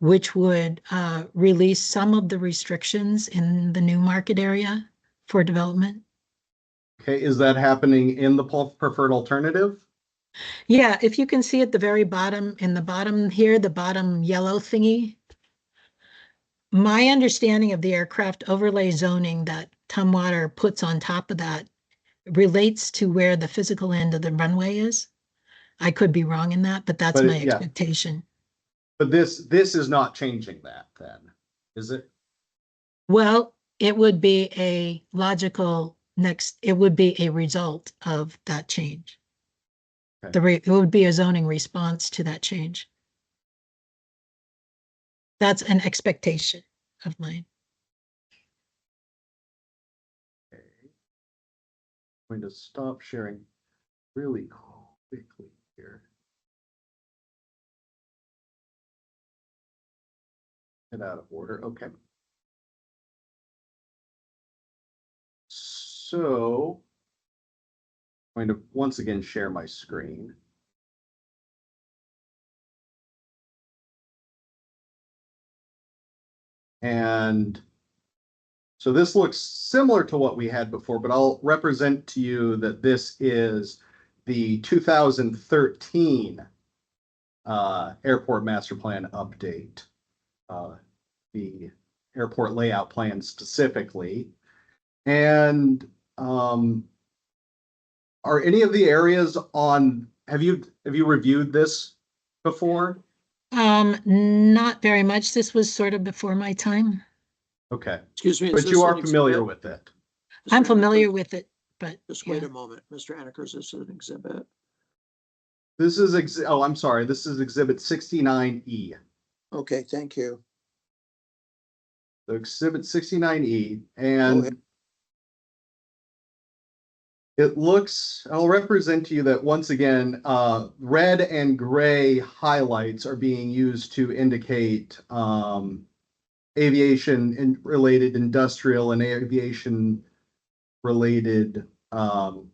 which would release some of the restrictions in the new market area for development. Okay, is that happening in the preferred alternative? Yeah, if you can see at the very bottom, in the bottom here, the bottom yellow thingy, my understanding of the aircraft overlay zoning that Tumwater puts on top of that relates to where the physical end of the runway is. I could be wrong in that, but that's my expectation. But this is not changing that then, is it? Well, it would be a logical it would be a result of that change. Okay. It would be a zoning response to that change. That's an expectation of mine. Okay. I'm going to stop sharing really quickly here. Get out of order. Okay. So I'm going to once again share my screen. And so this looks similar to what we had before, but I'll represent to you that this is the 2013 airport master plan update, the airport layout plan specifically. And are any of the areas on, have you reviewed this before? Not very much. This was sort of before my time. Okay. Excuse me. But you are familiar with it. I'm familiar with it, but just wait a moment. Mr. Anakers, this is an exhibit. This is, oh, I'm sorry. This is exhibit 69E. Okay, thank you. So exhibit 69E, and It looks, I'll represent to you that once again, red and gray highlights are being used to indicate aviation and related industrial and aviation related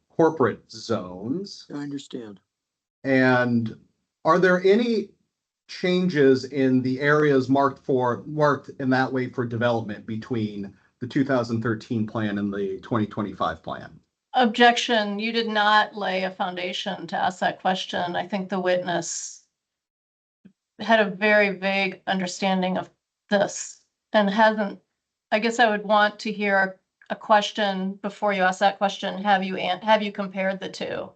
corporate zones. I understand. And are there any changes in the areas marked in that way for development between the 2013 plan and the 2025 plan? Objection, you did not lay a foundation to ask that question. I think the witness had a very vague understanding of this and hasn't, I guess I would want to hear a question before you ask that question. Have you compared the two?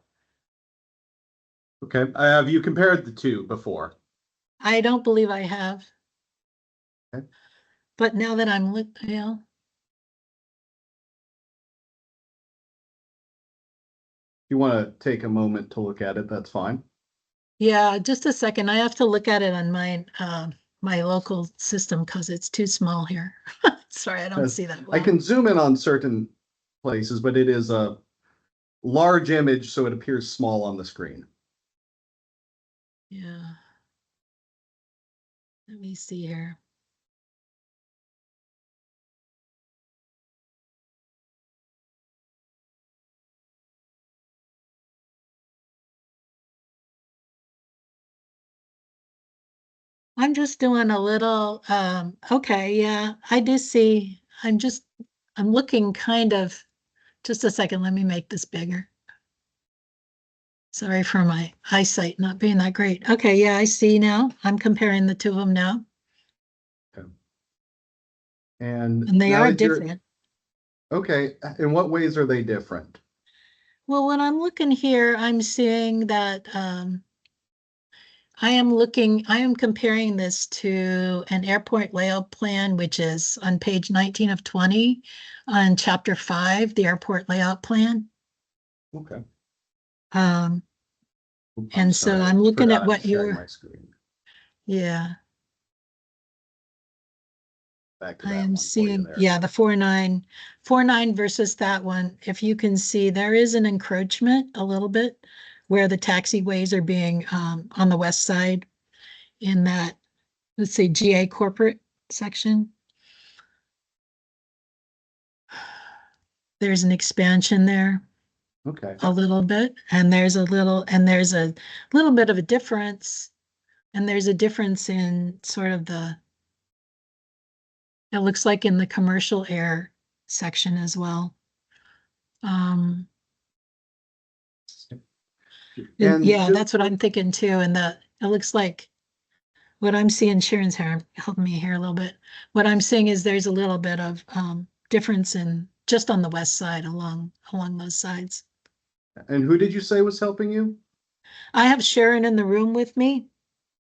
Okay, have you compared the two before? I don't believe I have. Okay. But now that I'm If you want to take a moment to look at it, that's fine. yeah, just a second. I have to look at it on my local system because it's too small here. Sorry, I don't see that well. I can zoom in on certain places, but it is a large image, so it appears small on the screen. Yeah. Let me see here. I'm just doing a little, okay, yeah, I do see, I'm looking kind of, just a second, let me make this bigger. Sorry for my eyesight not being that great. Okay, yeah, I see now. I'm comparing the two of them now. Okay. And they are different. Okay, in what ways are they different? Well, when I'm looking here, I'm seeing that I am comparing this to an airport layout plan, which is on page 19 of 20 on chapter 5, the airport layout plan. Okay. And so I'm looking at what my screen. Yeah. Back to I that am one seeing, there. yeah, the 4.9 versus that one. If you can see, there is an encroachment a little bit where the taxiways are being on the west side in that, let's say, GA corporate section. There's an expansion there. Okay. A little bit, and there's a little bit of a difference, and there's a difference in sort of it looks like in the commercial air section as well. And yeah, that's what I'm thinking too. And it looks like what I'm seeing, Sharon's helping me here a little bit. What I'm seeing is there's a little bit of difference in just on the west side along those sides. And who did you say was helping you? I have Sharon in the room with me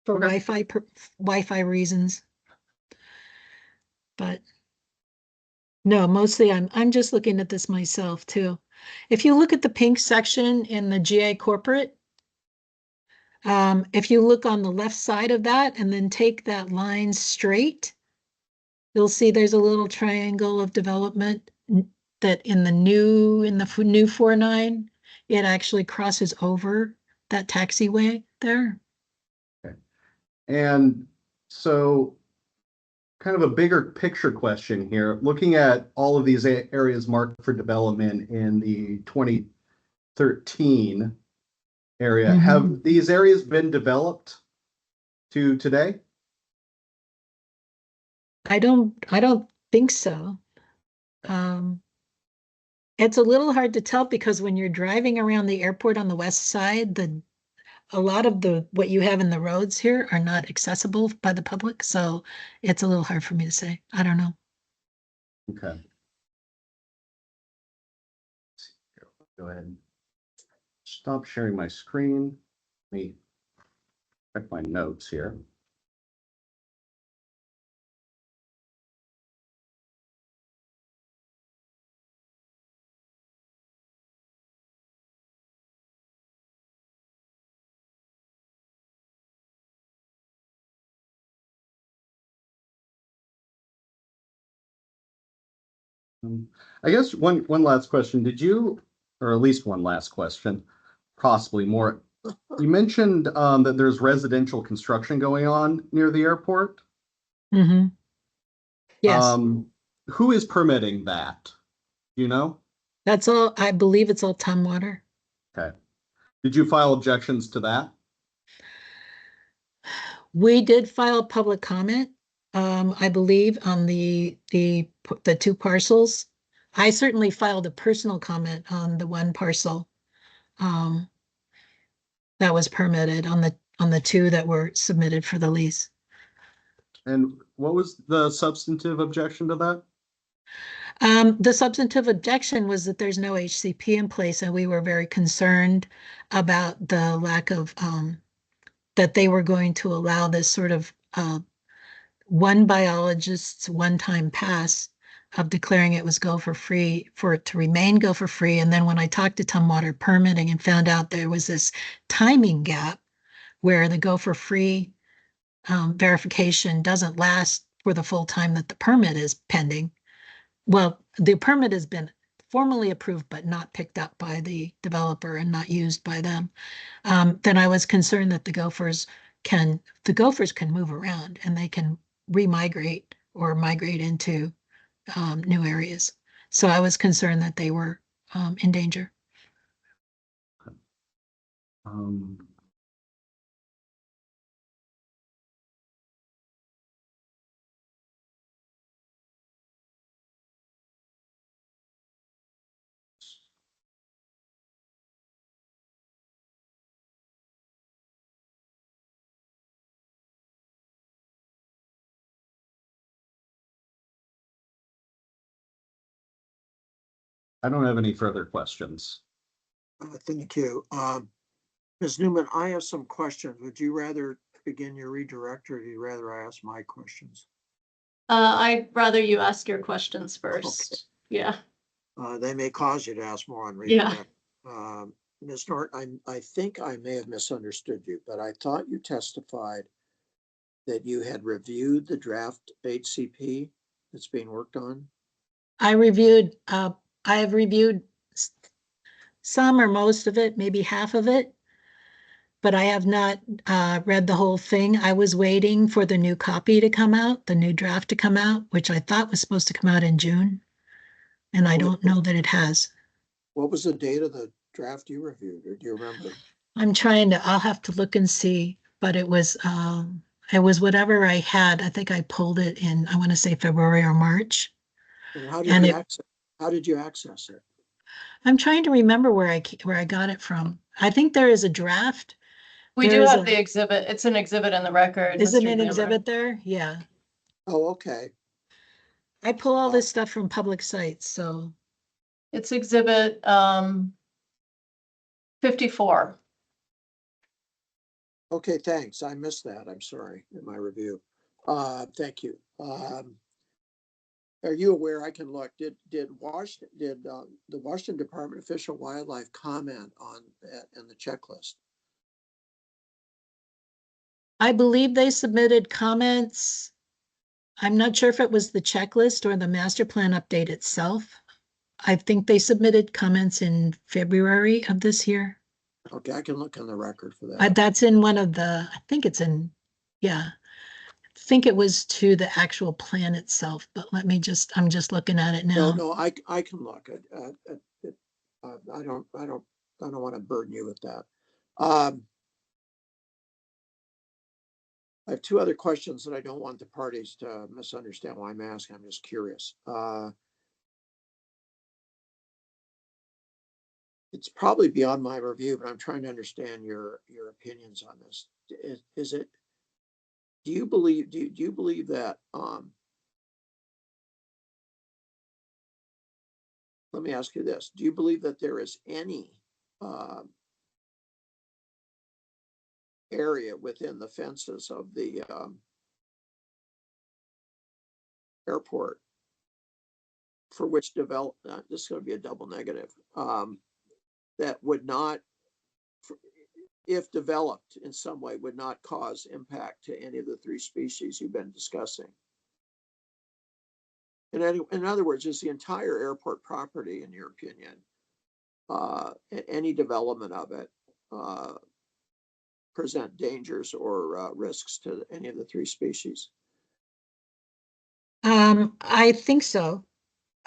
for Okay. Wi-Fi reasons. But no, mostly I'm just looking at this myself too. If you look at the pink section in the GA corporate, if you look on the left side of that and then take that line straight, you'll see there's a little triangle of development that in the new 4.9, it actually crosses over that taxiway there. Okay. And so kind of a bigger picture question here, looking at all of these areas marked for development in the 2013 area, have these areas been developed to today? I don't think so. It's a little hard to tell because when you're driving around the airport on the west side, a lot of what you have in the roads here are not accessible by the public, so it's a little hard for me to say. I don't know. Okay. Go ahead and stop sharing my screen. Let me check my notes here. I guess one last question. Did you or at least one last question, possibly more. You mentioned that there's residential construction going on near the airport. Mm-hmm. Yes, Who is permitting that? You know? that's all. I believe it's all Tumwater. Okay. Did you file objections to that? We did file public comment, I believe, on the two parcels. I certainly filed a personal comment on the one parcel that was permitted on the two that were submitted for the lease. And what was the substantive objection to that? The substantive objection was that there's no HCP in place, and we were very concerned about the lack of that they were going to allow this sort of one biologist's one-time pass of declaring it was gopher free for it to remain gopher free. And then when I talked to Tumwater permitting and found out there was this timing gap where the gopher free verification doesn't last for the full time that the permit is pending. Well, the permit has been formally approved, but not picked up by the developer and not used by them. Then I was concerned that the gophers can move around and they can remigrate or migrate into new areas. So I was concerned that they were in danger. I don't have any further questions. Thank you. Ms. Newman, I have some questions. Would you rather begin your redirect or do you rather I ask my questions? I'd rather you ask your questions first. Okay. Yeah. They may cause you to ask more on Yeah. redirect. Ms. Norton, I think I may have misunderstood you, but I thought you testified that you had reviewed the draft HCP that's being worked on. I have reviewed some or most of it, maybe half of it, but I have not read the whole thing. I was waiting for the new copy to come out, the new draft to come out, which I thought was supposed to come out in June. And I don't know that it has. What was the date of the draft you reviewed, or do you remember? I'll have to look and see, but it was whatever I had. I think I pulled it in, I want to say February or March. And how did you access it? I'm trying to remember where I got it from. I think there is a draft. We do have the exhibit. It's an exhibit in the record. Isn't it an exhibit there? Yeah. Oh, okay. I pull all this stuff from public sites, so. It's exhibit 54. Okay, thanks. I missed that. I'm sorry in my review. Thank you. Are you aware? I can look. Did the Washington Department of Fish and Wildlife comment on that in the checklist? I believe they submitted comments. I'm not sure if it was the checklist or the master plan update itself. I think they submitted comments in February of this year. Okay, I can look in the record for that. That's in one of the, I think it's in, yeah. I think it was to the actual plan itself, but I'm just looking at it now. No, I can look. I don't want to burden you with that. I have two other questions that I don't want the parties to misunderstand why I'm asking. I'm just curious. It's probably beyond my review, but I'm trying to understand your opinions on this. Do you believe that, let me ask you this. Do you believe that there is any area within the fences of the airport for which this is going to be a double negative, that would not, if developed in some way, would not cause impact to any of the three species you've been discussing? In other words, is the entire airport property, in your opinion, any development of it present dangers or risks to any of the three species? I think so.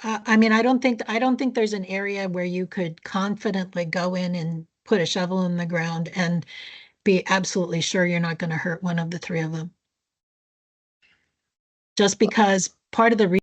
I mean, I don't think there's an area where you could confidently go in and put a shovel in the ground and be absolutely sure you're not going to hurt one of the three of them. Just because part of the